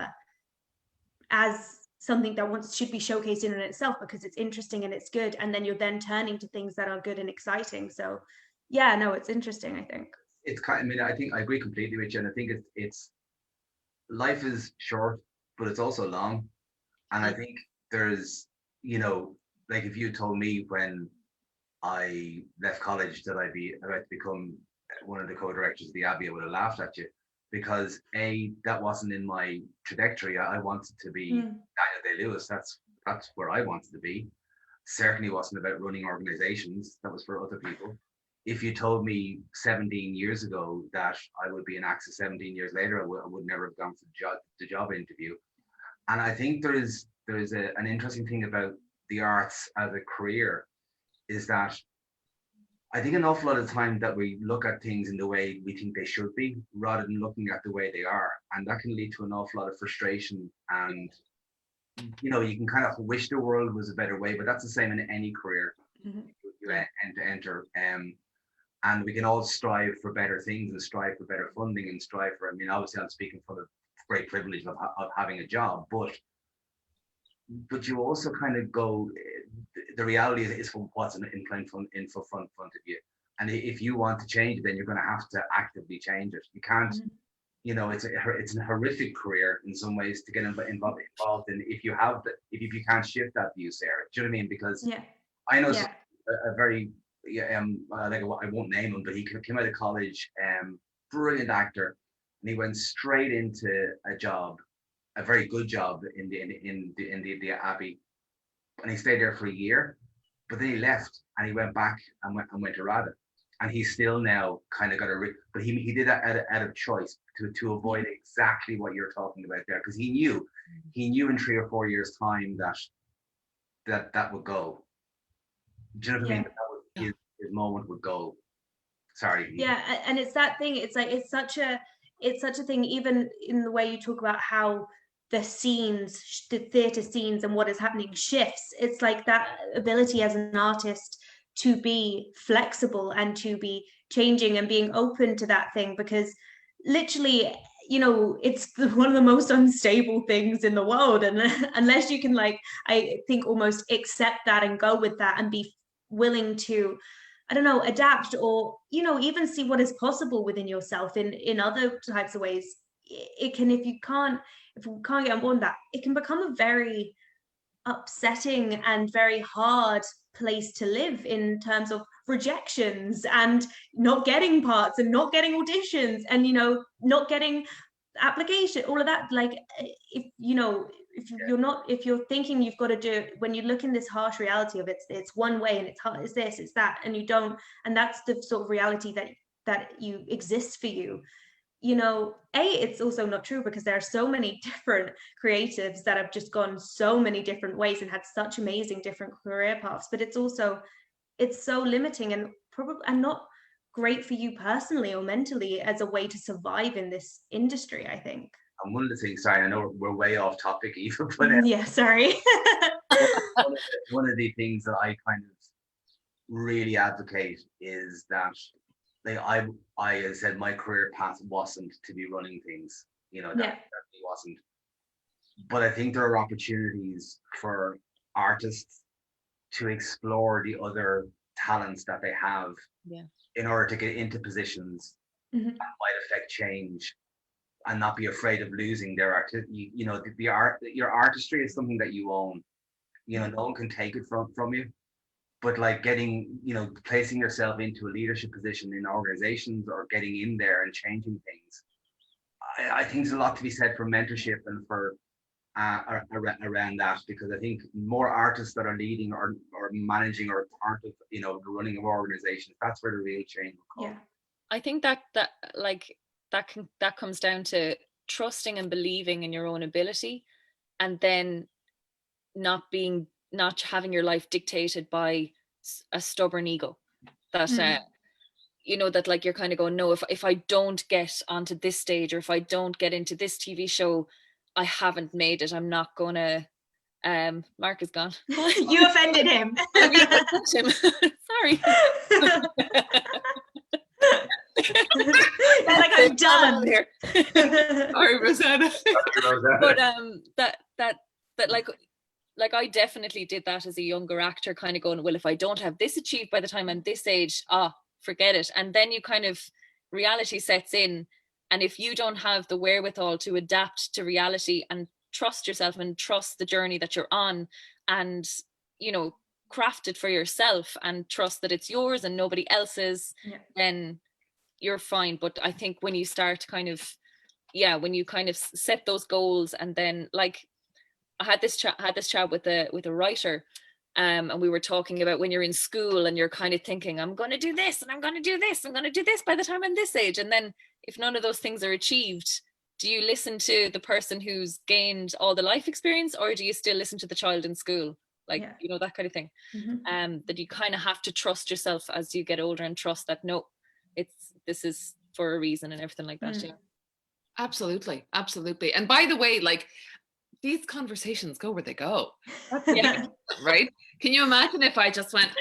as something that should be showcased in itself, because it's interesting and it's good, and then you're then turning to things that are good and exciting. So yeah, no, it's interesting, I think. It's kind of, I mean, I think I agree completely with you, and I think it's life is short, but it's also long. And I think there's, you know, like if you told me when I left college that I'd be about to become one of the co-directors of the Abbey, I would have laughed at you, because that wasn't in my trajectory. I wanted to be Daniel Day-Lewis. That's where I wanted to be. Certainly wasn't about running organizations. That was for other people. If you told me 17 years ago that I would be in AXA 17 years later, I would never have gone for the job interview. And I think there is an interesting thing about the arts as a career, is that I think an awful lot of time that we look at things in the way we think they should be, rather than looking at the way they are. And that can lead to an awful lot of frustration. And, you know, you can kind of wish the world was a better way, but that's the same in any career you enter. And we can all strive for better things, and strive for better funding, and strive for, I mean, obviously I'm speaking from the great privilege of having a job, but you also kind of go, the reality is from what's in front of you. And if you want to change it, then you're going to have to actively change it. You can't, you know, it's a horrific career in some ways to get involved in, if you can't shift that view, Sarah. Do you know what I mean? Because I know a very, like, I won't name him, but he came out of college, brilliant actor, and he went straight into a job, a very good job in the Abbey, and he stayed there for a year. But then he left, and he went back and went to RADA, and he's still now kind of got but he did that out of choice to avoid exactly what you're talking about there, because he knew in 3 or 4 years time that would go. Do you know what I mean? That his moment would go. Sorry. Yeah, and it's that thing. It's like it's such a thing. Even in the way you talk about how the scenes, the theatre scenes, and what is happening shifts. It's like that ability as an artist to be flexible and to be changing and being open to that thing, because literally, you know, it's one of the most unstable things in the world, and unless you can, like, I think, almost accept that and go with that and be willing to, I don't know, adapt, or, you know, even see what is possible within yourself in other types of ways. It can, if we can't get on board with that, it can become a very upsetting and very hard place to live, in terms of rejections and not getting parts and not getting auditions, and, you know, not getting application, all of that. Like, if you know, if you're thinking you've got to do it, when you look in this harsh reality of it's one way, and it's hard, it's this, it's that, and you don't, and that's the sort of reality that you exists for you, you know, it's also not true, because there are so many different creatives that have just gone so many different ways and had such amazing different career paths, but it's so limiting, and probably, and not great for you personally or mentally as a way to survive in this industry, I think. And one of the things, sorry, I know we're way off topic, Aoife, but yeah, sorry. one of the things that I kind of really advocate is that, like, I said, my career path wasn't to be running things, you know, that definitely wasn't. But I think there are opportunities for artists to explore the other talents that they have in order to get into positions that might affect change, and not be afraid of losing their art. You know, your artistry is something that you own. You know, no one can take it from you. But like getting, you know, placing yourself into a leadership position in organizations, or getting in there and changing things, I think there's a lot to be said for mentorship and for around that, because I think more artists that are leading or managing or part of, you know, the running of organizations, that's where the real change will come. I think that comes down to trusting and believing in your own ability, and then not having your life dictated by a stubborn ego. that that like you're kind of going, no, if I don't get onto this stage, or if I don't get into this TV show, I haven't made it. I'm not gonna. Mark is gone. You offended him. Sorry. Like, I'm done here. Sorry, Roseanna. But that like I definitely did that as a younger actor, kind of going, well, if I don't have this achieved by the time I'm this age, forget it. And then you kind of, reality sets in, and if you don't have the wherewithal to adapt to reality and trust yourself and trust the journey that you're on, and craft it for yourself and trust that it's yours and nobody else's, then you're fine. But I think when you start kind of set those goals, and then, like, I had this chat with a writer, and we were talking about when you're in school and you're kind of thinking, I'm going to do this and I'm going to do this, I'm going to do this by the time I'm this age, and then if none of those things are achieved, do you listen to the person who's gained all the life experience, or do you still listen to the child in school? Like, that kind of thing. That you kind of have to trust yourself as you get older, and trust that, no, this is for a reason, and everything like that. Absolutely. And by the way, like, these conversations go where they go. Right? Can you imagine if I just went,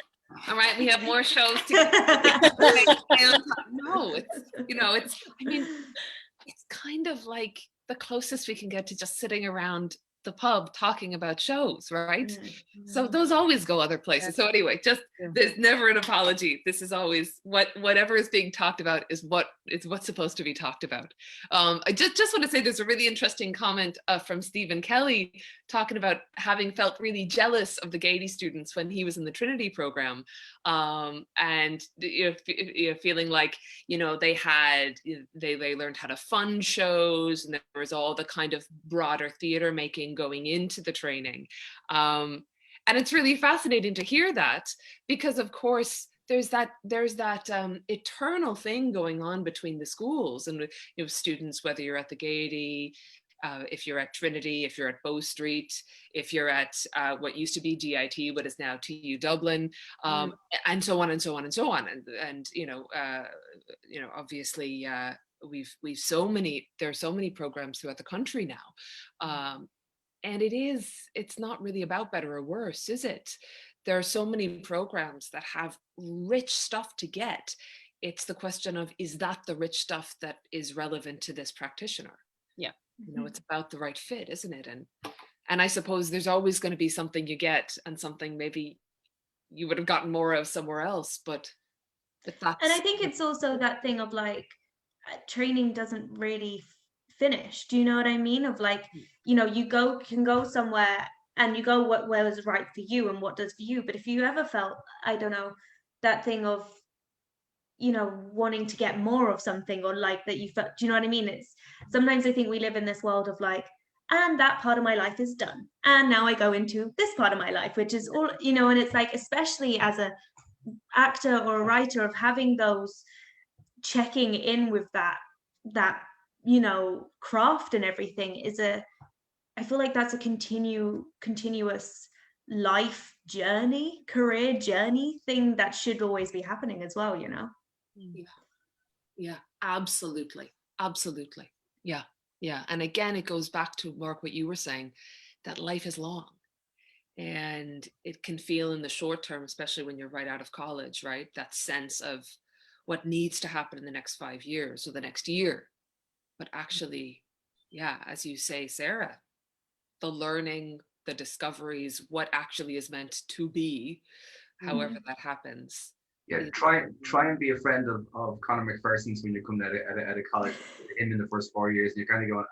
all right, we have more shows to no, it's kind of like the closest we can get to just sitting around the pub talking about shows, right? So those always go other places. So anyway, there's never an apology. This is always whatever is being talked about is what's supposed to be talked about. I just want to say there's a really interesting comment from Stephen Kelly talking about having felt really jealous of the Gaiety students when he was in the Trinity program, and feeling like they learned how to fund shows, and there was all the kind of broader theater making going into the training, and it's really fascinating to hear that, because of course there's that eternal thing going on between the schools and students, whether you're at the Gaiety, if you're at Trinity, if you're at Bow Street, if you're at what used to be DIT, but is now TU Dublin, and so on and so on and so on, and obviously we've there are so many programs throughout the country now, and it's not really about better or worse, is it? There are so many programs that have rich stuff to get. It's the question of, is that the rich stuff that is relevant to this practitioner? It's about the right fit, isn't it? And I suppose there's always going to be something you get and something maybe you would have gotten more of somewhere else, but that's... And I think it's also that thing of like, training doesn't really finish. Do you know what I mean? Of like, you can go somewhere and you go where was right for you and what does for you. But if you ever felt, I don't know, that thing of, wanting to get more of something, or like that you felt, do you know what I mean? It's sometimes I think we live in this world of like, and that part of my life is done, and now I go into this part of my life, which is all, and it's like, especially as a actor or a writer, of having those, checking in with that craft and everything I feel like that's a continuous life journey, career journey thing that should always be happening as well, Yeah, absolutely. Yeah. And again, it goes back to, Mark, what you were saying, that life is long, and it can feel in the short term, especially when you're right out of college, right? That sense of what needs to happen in the next 5 years or the next year. But actually, as you say, Sarah, the learning, the discoveries, what actually is meant to be, however that happens. Yeah, try and be a friend of Conor McPherson's when you come out of college, him in the first 4 years, and you're kind of going,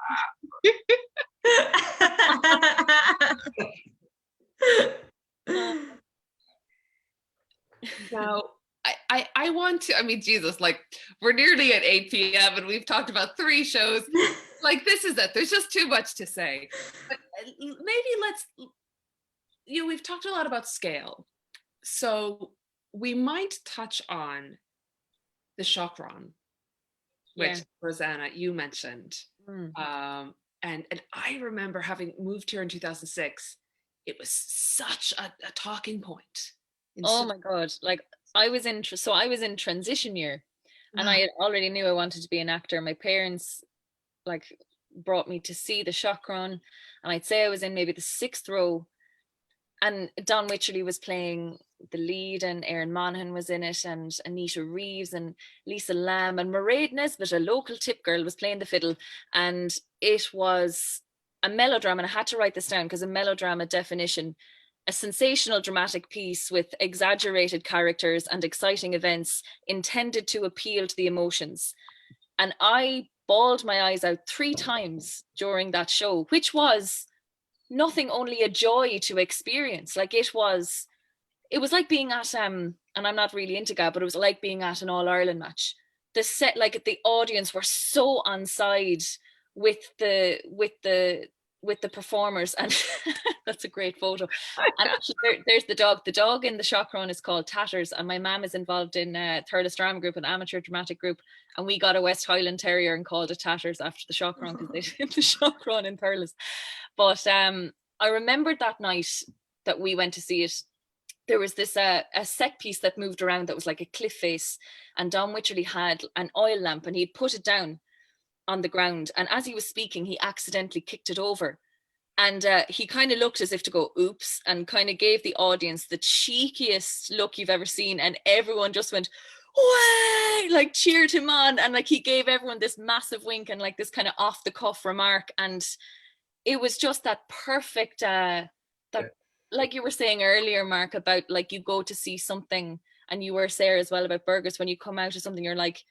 Now, I want to, Jesus, like, we're nearly at 8 p.m. and we've talked about 3 shows. Like, this is it. There's just too much to say. But maybe we've talked a lot about scale. So we might touch on the chakran, which Roseanna, you mentioned. And I remember having moved here in 2006, it was such a talking point. Oh my God. Like, I was in transition year, and I already knew I wanted to be an actor. My parents like brought me to see the shock run, and I'd say I was in maybe the 6th row, and Don Wycherley was playing the lead, and Erin Monaghan was in it, and Anita Reeves and Lisa Lamb and Mairead Nesbitt, a local tip girl, was playing the fiddle. And it was a melodrama, and I had to write this down because a melodrama definition: a sensational dramatic piece with exaggerated characters and exciting events intended to appeal to the emotions. And I bawled my eyes out 3 times during that show, which was nothing, only a joy to experience. Like it was like being at and I'm not really into GAB, but it was like being at an All-Ireland match. The set, like the audience were so on side with the performers, and that's a great photo. And actually there's the dog. The dog in the shock run is called Tatters, and my mum is involved in Thurles Drama Group, an amateur dramatic group, and we got a West Highland Terrier and called it Tatters after the shock run, because they did the shock run in Thurles. But I remembered that night that we went to see it, there was this a set piece that moved around that was like a cliff face, and Don Wycherley had an oil lamp and he'd put it down on the ground, and as he was speaking he accidentally kicked it over, and he kind of looked as if to go oops, and kind of gave the audience the cheekiest look you've ever seen, and everyone just went way, like cheered him on, and like he gave everyone this massive wink and like this kind of off the cuff remark. And it was just that perfect like you were saying earlier, Mark, about like you go to see something, and you were Sarah as well about Burgers, when you come out of something you're like,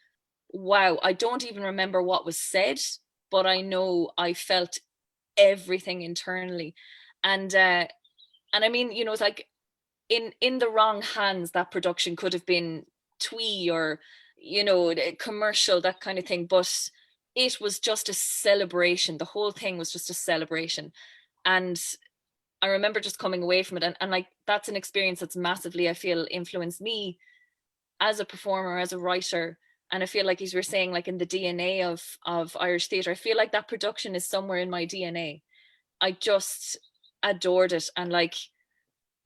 wow, I don't even remember what was said, but I know I felt everything internally. And I mean, you know, it's like in the wrong hands, that production could have been twee or, you know, commercial, that kind of thing, but it was just a celebration. The whole thing was just a celebration. And I remember just coming away from it, and like that's an experience that's massively, I feel, influenced me as a performer, as a writer. And I feel like, as you were saying, like in the DNA of Irish theatre, I feel like that production is somewhere in my DNA. I just adored it. And like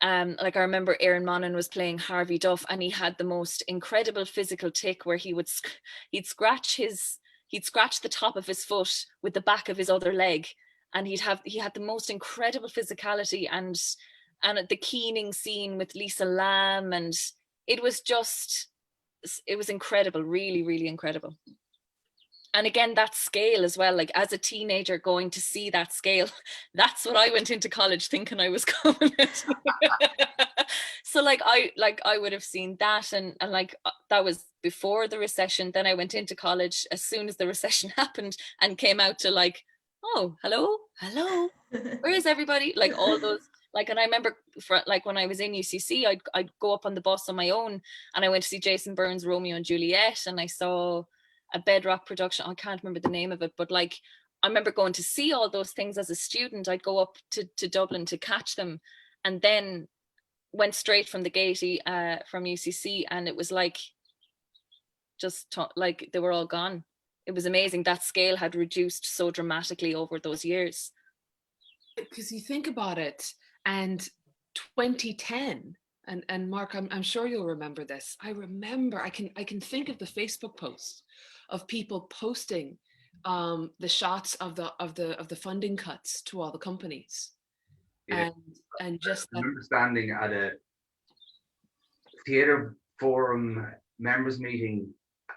I remember Erin Monaghan was playing Harvey Duff, and he had the most incredible physical tick where he'd scratch the top of his foot with the back of his other leg, and he had the most incredible physicality, and the keening scene with Lisa Lamb, and it was incredible, really, really incredible. And again, that scale as well, like as a teenager going to see that scale, that's what I went into college thinking I was coming into. So like I would have seen that, and like that was before the recession. Then I went into college as soon as the recession happened, and came out to like, oh, hello, where is everybody? Like all those, like, and I remember like when I was in UCC, I'd go up on the bus on my own, and I went to see Jason Byrne's Romeo and Juliet, and I saw a Bedrock production. I can't remember the name of it, but like I remember going to see all those things as a student. I'd go up to Dublin to catch them, and then went straight from the gate from UCC, and it was like like they were all gone. It was amazing. That scale had reduced so dramatically over those years. Because you think about it, and 2010, and Mark, I'm sure you'll remember this. I remember, I can think of the Facebook posts of people posting the shots of the funding cuts to all the companies. Yeah. And just I remember standing at a theatre forum members meeting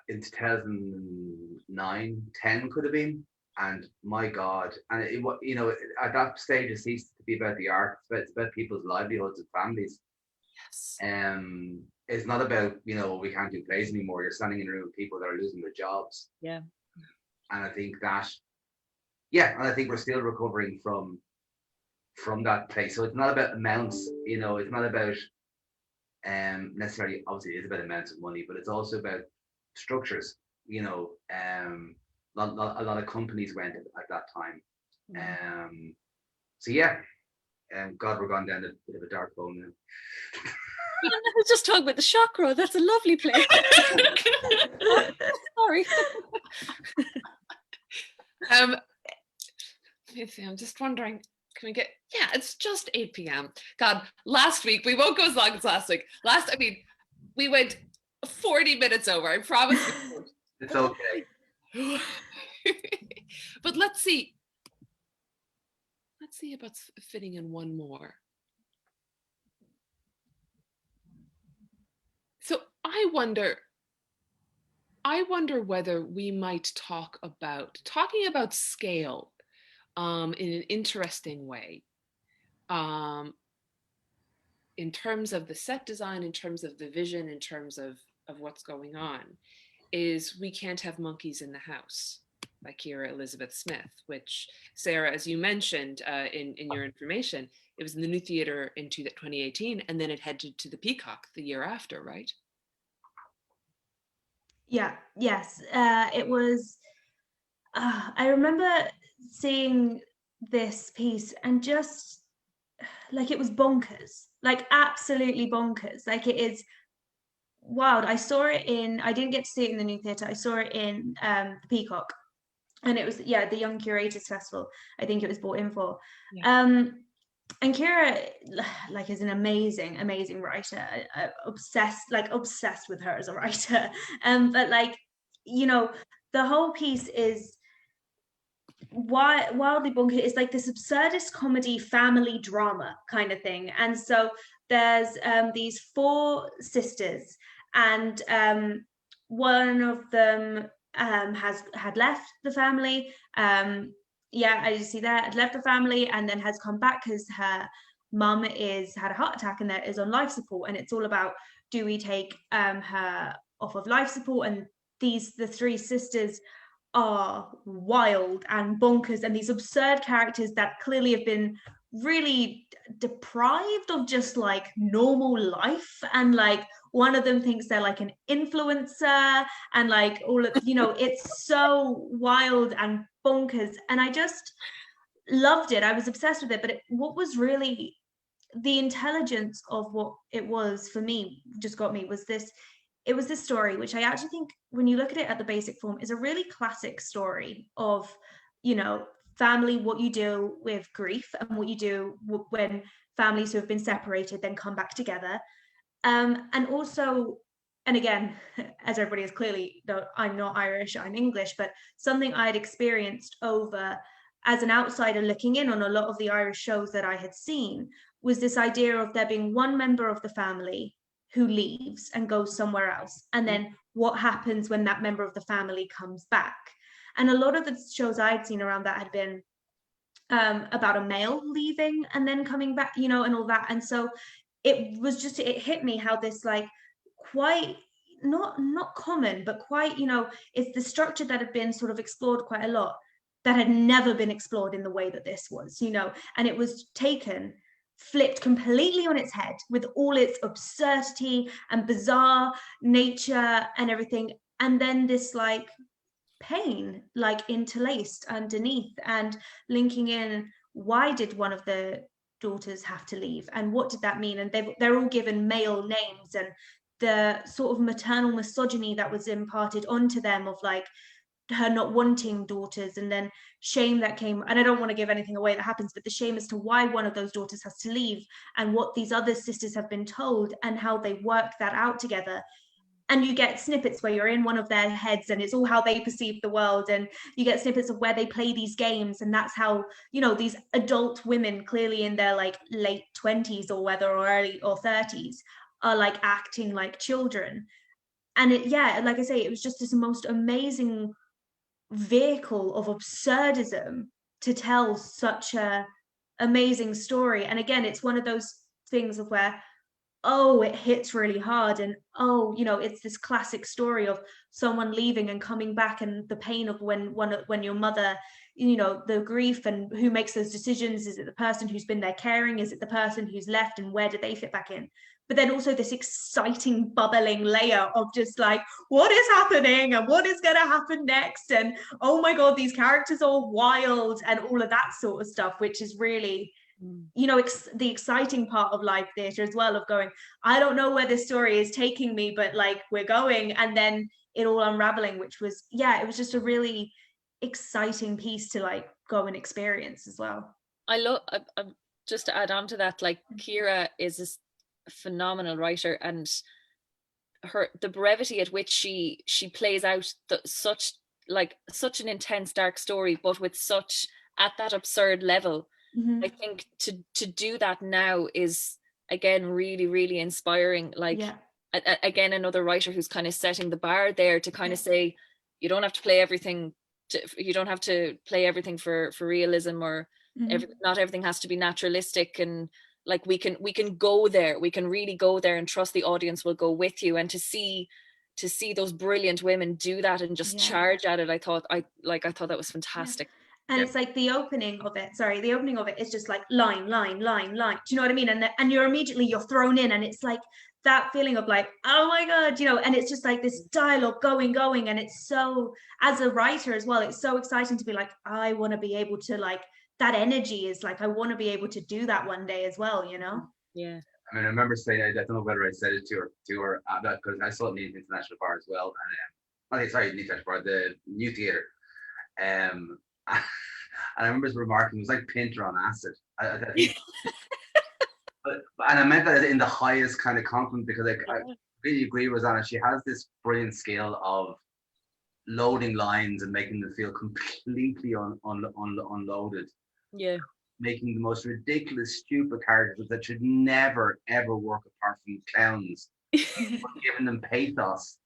in 2009, 10 could have been, and my God, and it, you know, at that stage it ceased to be about the art. It's about people's livelihoods and families. Yes. It's not about, you know, we can't do plays anymore. You're standing in a room with people that are losing their jobs. Yeah. And I think that, yeah, and I think we're still recovering from that place. So it's not about amounts, you know, it's not about necessarily, obviously it is about amounts of money, but it's also about structures, you know. A lot of companies went at that time. So yeah, God, we're going down a bit of a dark hole now. Let's just talk about the shock row. That's a lovely place. Sorry. Let me see, I'm just wondering, can we get, yeah, it's just 8 p.m. God, last week, we won't go as long as last week. We went 40 minutes over, I promise. It's okay. But let's see about fitting in one more. So I wonder whether we might talking about scale in an interesting way, in terms of the set design, in terms of the vision, in terms of what's going on, is We Can't Have Monkeys in the House by Kiera Elizabeth Smith, which, Sarah, as you mentioned in your information, it was in the New Theatre in 2018, and then it headed to the Peacock the year after, right? Yes. It was, I remember seeing this piece and just like, it was bonkers, like absolutely bonkers. Like, it is wild. I didn't get to see it in the New Theatre. I saw it in the Peacock, and it was, the Young Curators Festival, I think it was brought in for. Yeah. And Kiera, like, is an amazing writer. Obsessed with her as a writer. But like, the whole piece is wildly bonkers. It's like this absurdist comedy family drama kind of thing. And so there's these four sisters, and one of them had left the family. I just see that, had left the family and then has come back because her mum had a heart attack and is on life support. And it's all about, do we take her off of life support? And the three sisters are wild and bonkers, and these absurd characters that clearly have been really deprived of just like normal life. And like, one of them thinks they're like an influencer, and like all of, it's so wild and bonkers. And I just loved it. I was obsessed with it. But what was really the intelligence of what it was for me, just got me, was this. It was this story, which I actually think, when you look at it at the basic form, is a really classic story of, family, what you do with grief, and what you do when families who have been separated then come back together. And also, and again, as everybody is clearly, though I'm not Irish, I'm English, but something I'd experienced over as an outsider looking in on a lot of the Irish shows that I had seen, was this idea of there being one member of the family who leaves and goes somewhere else, and then what happens when that member of the family comes back. And a lot of the shows I'd seen around that had been about a male leaving and then coming back, and all that. And so it hit me how this, like, quite not common, but quite, it's the structure that had been sort of explored quite a lot, that had never been explored in the way that this was, and it was flipped completely on its head with all its absurdity and bizarre nature and everything. And then this like pain, like interlaced underneath, and linking in, why did one of the daughters have to leave, and what did that mean? And they're all given male names, and the sort of maternal misogyny that was imparted onto them, of like her not wanting daughters, and then shame that came, and I don't want to give anything away that happens, but the shame as to why one of those daughters has to leave, and what these other sisters have been told, and how they work that out together. And you get snippets where you're in one of their heads, and it's all how they perceive the world, and you get snippets of where they play these games, and that's how, these adult women, clearly in their like late 20s or early or 30s, are like acting like children. And like I say, it was just this most amazing vehicle of absurdism to tell such a amazing story. And again, it's one of those things of where, it hits really hard, and it's this classic story of someone leaving and coming back, and the pain of when your mother, the grief, and who makes those decisions. Is it the person who's been there caring? Is it the person who's left, and where do they fit back in? But then also this exciting bubbling layer of just like, what is happening and what is going to happen next, and oh my god, these characters are wild, and all of that sort of stuff, which is really, the exciting part of live theatre as well, of going, I don't know where this story is taking me, but like, we're going, and then it all unraveling, which was, it was just a really exciting piece to like go and experience as well. I love, just to add on to that, like, Kiera is a phenomenal writer, and the brevity at which she plays out such an intense dark story, but with such at that absurd level. Mhm. I think to do that now is again really, really inspiring. Like Yeah. Again, another writer who's kind of setting the bar there to kind of say, you don't have to play everything you don't have to play everything for realism, or not everything has to be naturalistic, and like we can go there, we can really go there and trust the audience will go with you. And to see those brilliant women do that and just charge at it, I thought that was fantastic. And it's like the opening of it is just like line. Do you know what I mean? And you're thrown in, and it's like that feeling of like, oh my God, you know, and it's just like this dialogue going. And it's so, as a writer as well, it's so exciting to be like, I want to be able to, like, that energy is like, I want to be able to do that one day as well, you know? Yeah. I mean, I remember saying, I don't know whether I said it to her, because I saw it in the International Bar as well. And the International Bar, the New Theatre. And I remember remarking, it was like Pinter on acid. I think, and I meant that in the highest kind of compliment, because I really agree with Roseanna. She has this brilliant skill of loading lines and making them feel completely unloaded. Yeah. Making the most ridiculous, stupid characters that should never, ever work apart from clowns, giving them pathos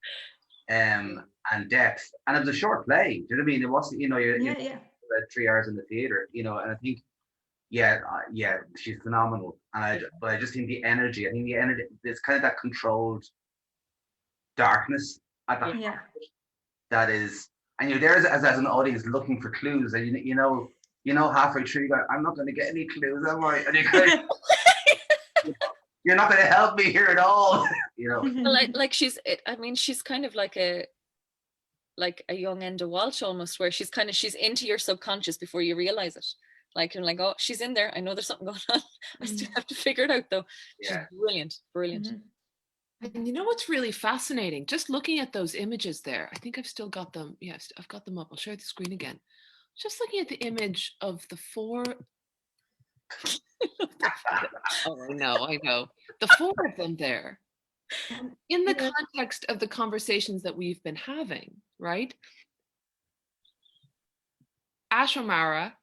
and depth. And it was a short play. Do you know what I mean? It wasn't, you know, you're about 3 hours in the theater, you know, and I think, she's phenomenal. But I just think the energy, it's kind of that controlled darkness at the heart that is, and you're there as an audience looking for clues, and you know halfway through you go, I'm not going to get any clues, am I? And you're not going to help me here at all, you know. Like she's kind of like a young Enda Walsh almost, where she's into your subconscious before you realize it. Like, you're like, oh, she's in there. I know there's something going on. I still have to figure it out, though. She's brilliant. And you know what's really fascinating? Just looking at those images there, I think I've still got them. Yes, I've got them up. I'll share the screen again. Just looking at the image of the four. Oh, I know. The four of them there. In the context of the conversations that we've been having, right? Ash O'Mara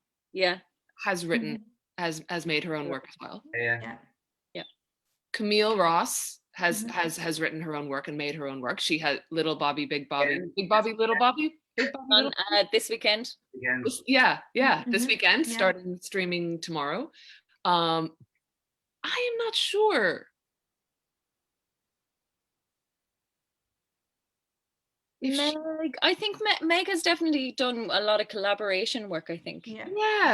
has written, has made her own work as well. Yeah. Camille Ross has written her own work and made her own work. She had Little Bobby, Big Bobby, Big Bobby, Little Bobby. On this weekend. This weekend, starting streaming tomorrow. I am not sure. I think Meg has definitely done a lot of collaboration work, I think.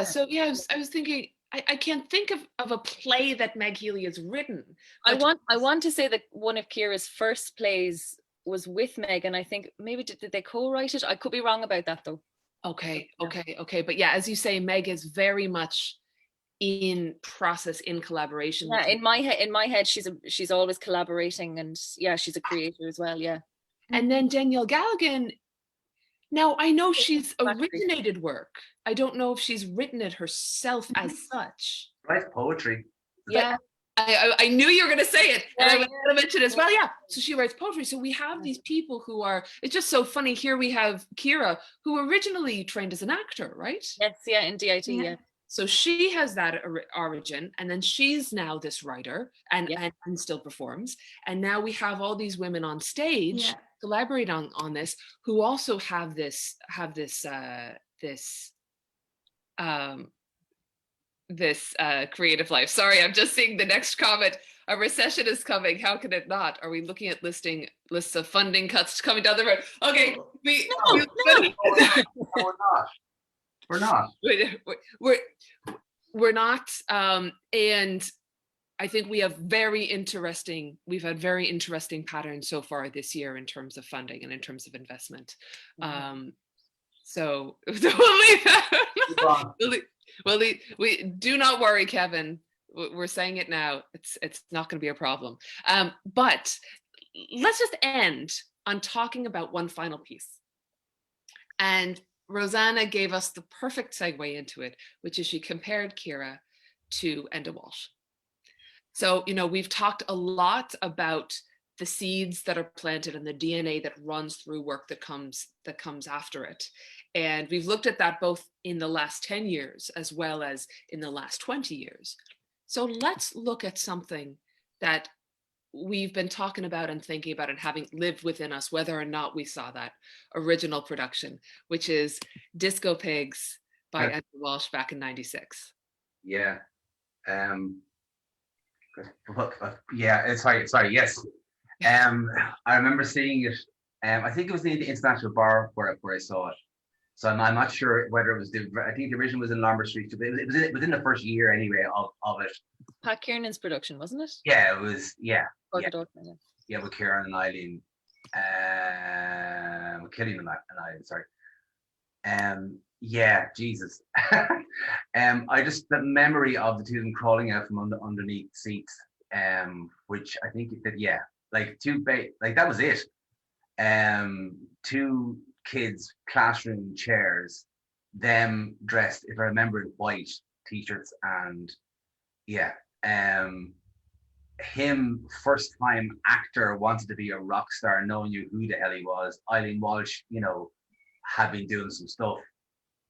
So I was thinking, I can't think of a play that Meg Healy has written. I want to say that one of Ciara's first plays was with Meg, and I think maybe did they co-write it? I could be wrong about that, though. Okay. But yeah, as you say, Meg is very much in process, in collaboration. Yeah, in my head, she's always collaborating, and she's a creator as well. Yeah. And then Danielle Galligan. Now I know she's originated work. I don't know if she's written it herself as such. Writes poetry. Yeah. I knew you were going to say it, and I was going to mention it as well. Yeah, so she writes poetry. So we have these people who are. It's just so funny. Here we have Ciara, who originally trained as an actor, right? Yes, in DIT. Yeah. So she has that origin, and then she's now this writer, and still performs. And now we have all these women on stage collaborate on this, who also have this creative life. Sorry, I'm just seeing the next comment. A recession is coming. How can it not? Are we looking at lists of funding cuts coming down the road? Okay, We're not. We're not. And I think we've had very interesting patterns so far this year in terms of funding and in terms of investment. So we'll leave that. We do not worry, Kevin. We're saying it now. It's not going to be a problem. But let's just end on talking about one final piece. And Roseanna gave us the perfect segue into it, which is she compared Ciara to Enda Walsh. So, we've talked a lot about the seeds that are planted and the DNA that runs through work that comes after it. And we've looked at that both in the last 10 years as well as in the last 20 years. So let's look at something that we've been talking about and thinking about and having lived within us, whether or not we saw that original production, which is Disco Pigs by Edgar Walsh back in '96. Yeah. Yeah, sorry, yes. I remember seeing it. I think it was the International Bar where I saw it. So I'm not sure whether it was I think the original was in Lombard Street, but it was within the first year anyway of it. Pat Kiernan's production, wasn't it? Yeah, it was. Yeah, yeah. With Kieran and Eileen, with Killian and Eileen. Sorry. Yeah, Jesus. I just the memory of the two of them crawling out from underneath seats, which I think that like like that was it. Two kids, classroom chairs, them dressed, if I remember, in white t-shirts, and him first time actor, wanted to be a rock star, no one knew who the hell he was. Eileen Walsh, had been doing some stuff.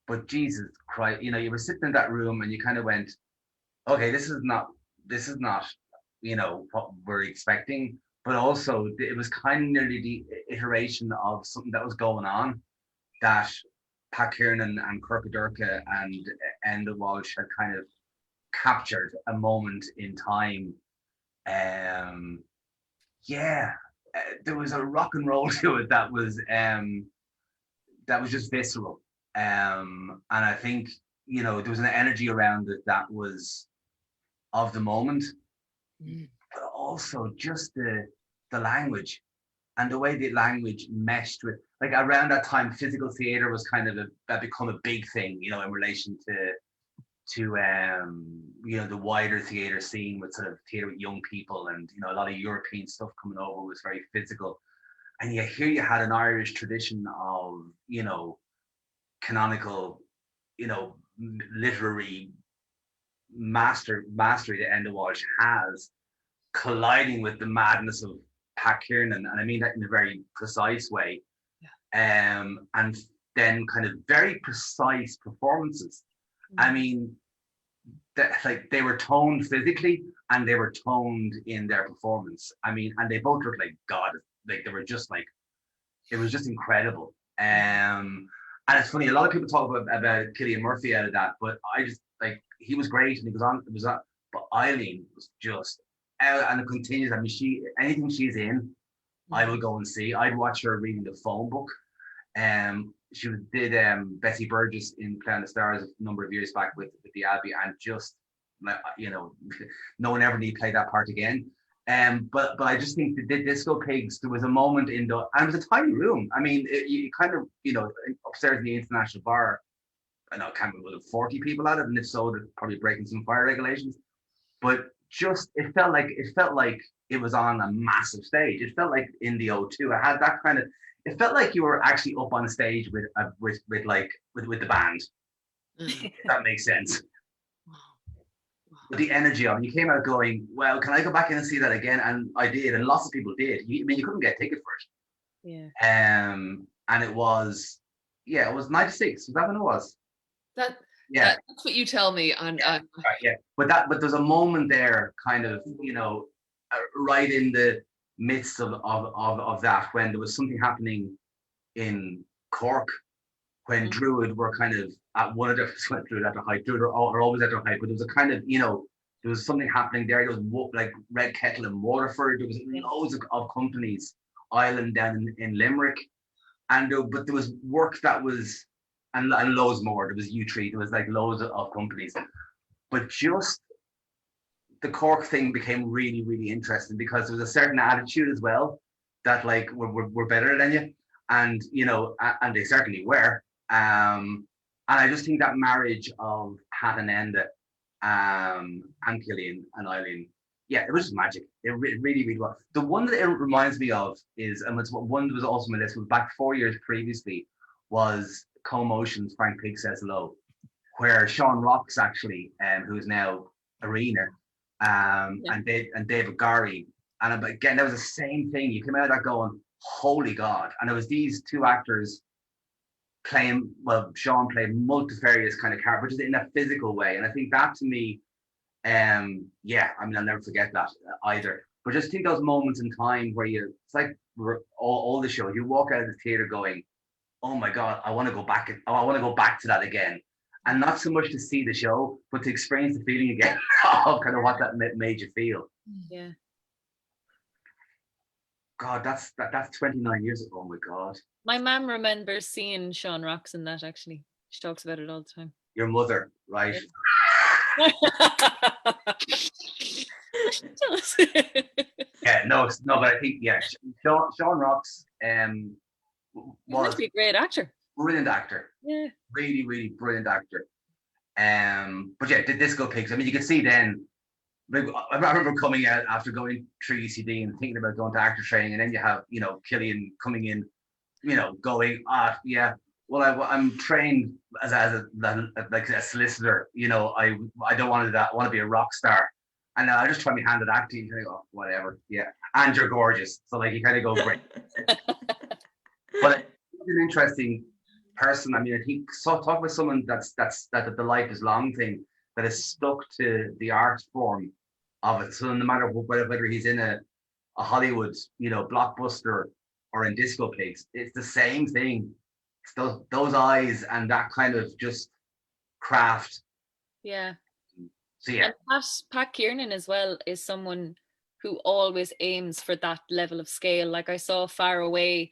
But Jesus Christ, you were sitting in that room and you kind of went, okay, this is not, what we're expecting. But also it was kind of nearly the iteration of something that was going on that Pat Kiernan and Kirkadurka and Enda Walsh had kind of captured a moment in time. There was a rock and roll to it that was just visceral. And I think, there was an energy around it that was of the moment, but also just the language and the way the language meshed with, like, around that time, physical theater was kind of that become a big thing, in relation to the wider theater scene, with sort of theater with young people, and a lot of European stuff coming over was very physical. And yet here you had an Irish tradition of canonical, literary mastery that Enda Walsh has, colliding with the madness of Pat Kiernan, and I mean that in a very precise way. And then kind of very precise performances. I mean, that, like, they were toned physically and they were toned in their performance. I mean, and they both looked like God. Like, they were just like, it was just incredible. And it's funny, a lot of people talk about Cillian Murphy out of that, but I just, like, he was great and it was on, but Eileen was just out, and it continues. I mean, anything she's in, I will go and see. I'd watch her reading the phone book. She did Bessie Burgess in Play on the Stars a number of years back with the Abbey, and just, no one ever need to play that part again. But I just think the Disco Pigs, there was a moment and it was a tiny room. I mean, you kind of, upstairs in the International Bar, I know, can't believe 40 people at it, and if so, they're probably breaking some fire regulations. But just, it felt like it was on a massive stage. It felt like in the O2. It had that kind of, it felt like you were actually up on stage with the band. If that makes sense. With the energy on, you came out going, well, can I go back in and see that again? And I did, and lots of people did. You couldn't get a ticket for it. Yeah. And it was 96. Was that when it was? That's what you tell me on. Right, yeah. But there's a moment there, kind of, right in the midst of that, when there was something happening in Cork, when Druid were kind of at one of their, Druid at their height. Druid are always at their height, but there was a kind of, there was something happening there. There was like Red Kettle in Waterford. There was loads of companies, Island down in Limerick, but there was work that was, and loads more. There was U3. There was like loads of companies, but just the Cork thing became really, really interesting because there was a certain attitude as well that, like, we're better than you, and and they certainly were. And I just think that marriage of Pat and Enda, and Cillian and Eileen, it was just magic. It really, really was. The one that it reminds me of is, and it's one that was also on my list, was back 4 years previously, was Co-Motion's Frank Pig Says Hello, where Sean Rocks actually, who is now Arena, and David Gary And again, that was the same thing. You came out of that going, holy God. And it was these two actors playing, well, Sean played multifarious kind of characters, but just in a physical way. And I think that to me, yeah, I mean, I'll never forget that either. But just think those moments in time where it's like all the shows, you walk out of the theater going, oh my God, I want to go back. I want to go back to that again. And not so much to see the show, but to experience the feeling again of kind of what that made you feel. Yeah. God, that's 29 years ago. Oh my God. My mum remembers seeing Sean Rocks in that, actually. She talks about it all the time. Your mother, right? Yeah, no, but I think, yeah, Sean Rocks He must be a great actor. Brilliant actor. Yeah. Really, really brilliant actor. But yeah, the Disco Pigs. I mean, you can see then. I remember coming out after going through UCD and thinking about going to actor training, and then you have, you know, Killian coming in, you know, going, yeah, well, I'm trained as a solicitor. You know, I don't want to do that. I want to be a rock star. And I just try my hand at acting, and you go, whatever, yeah. And you're gorgeous, so like you kind of go great. But it's an interesting person. I mean, I think talk about someone that the life is long thing that is stuck to the art form of it. So no matter whether he's in a Hollywood, you know, blockbuster or in Disco Pigs, it's the same thing. It's those eyes and that kind of just craft. Yeah. So yeah. And Pat Kiernan as well is someone who always aims for that level of scale. Like I saw Far Away,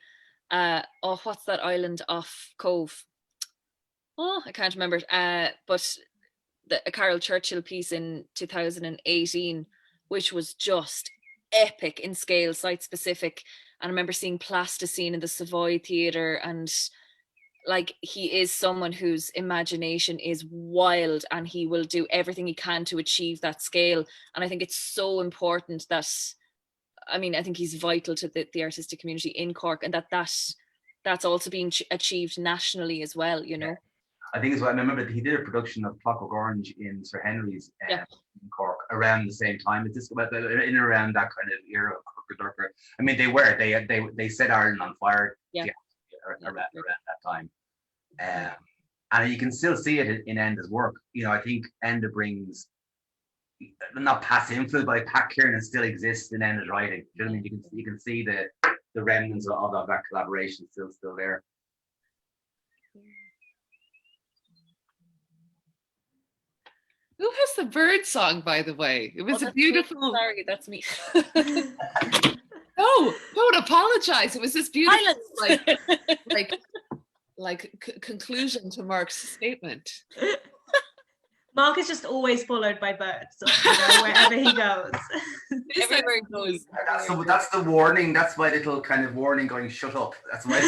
what's that island off Cove? Oh, I can't remember. But a Carol Churchill piece in 2018, which was just epic in scale, site specific. And I remember seeing Plasticine in the Savoy Theatre, and like he is someone whose imagination is wild, and he will do everything he can to achieve that scale. And I think it's so important that, I mean, I think he's vital to the artistic community in Cork, and that's also being achieved nationally as well, you know. I think it's what I remember. He did a production of Clockwork Orange in Sir Henry's in Cork around the same time. It's just about in and around that kind of era of Cork. I mean, they set Ireland on fire around that time. And you can still see it in Enda's work. You know, I think Enda brings not past influence, but Pat Kiernan still exists in Enda's writing. You know what I mean? You can see the remnants of that collaboration still there. Who has the bird song, by the way? It was a beautiful. Me. Sorry, that's me. No, don't apologize. It was this beautiful, conclusion to Mark's statement. Mark is just always followed by birds, so, you know, wherever he goes. Everywhere he goes. That's the warning. That's my little kind of warning going, shut up. That's my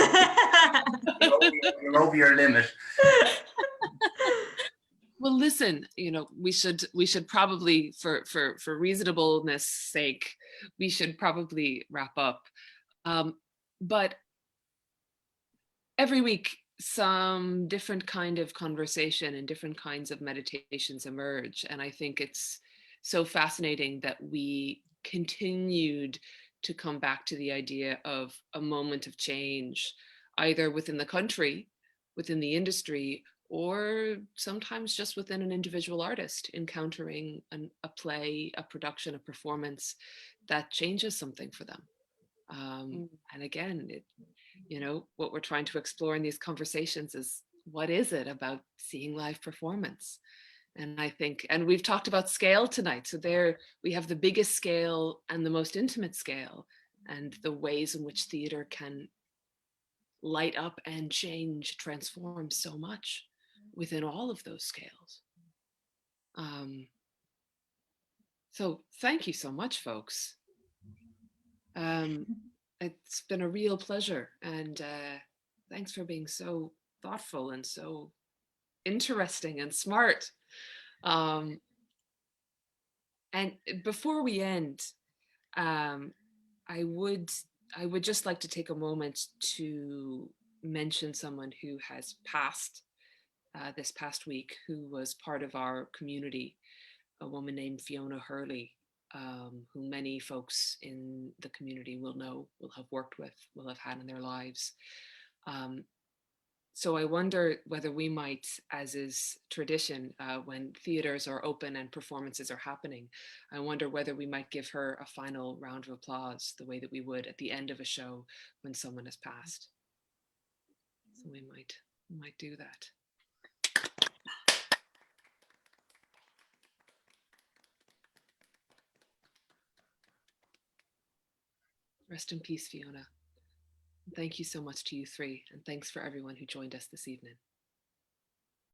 you're over your limit. Well, listen, you know, we should probably, for reasonableness sake, we should probably wrap up. But every week, some different kind of conversation and different kinds of meditations emerge. And I think it's so fascinating that we continued to come back to the idea of a moment of change, either within the country, within the industry, or sometimes just within an individual artist encountering a play, a production, a performance that changes something for them. And again, you know, what we're trying to explore in these conversations is, what is it about seeing live performance? And I think, and we've talked about scale tonight. So there we have the biggest scale and the most intimate scale, and the ways in which theater can light up and change, transform so much within all of those scales. So thank you so much, folks. It's been a real pleasure, and thanks for being so thoughtful and so interesting and smart. And before we end, I would just like to take a moment to mention someone who has passed this past week, who was part of our community, a woman named Fiona Hurley. who many folks in the community will know, will have worked with, will have had in their lives. So I wonder whether we might, as is tradition, when theatres are open and performances are happening, I wonder whether we might give her a final round of applause the way that we would at the end of a show when someone has passed. So we might do that. Rest in peace, Fiona. Thank you so much to you three, and thanks for everyone who joined us this evening.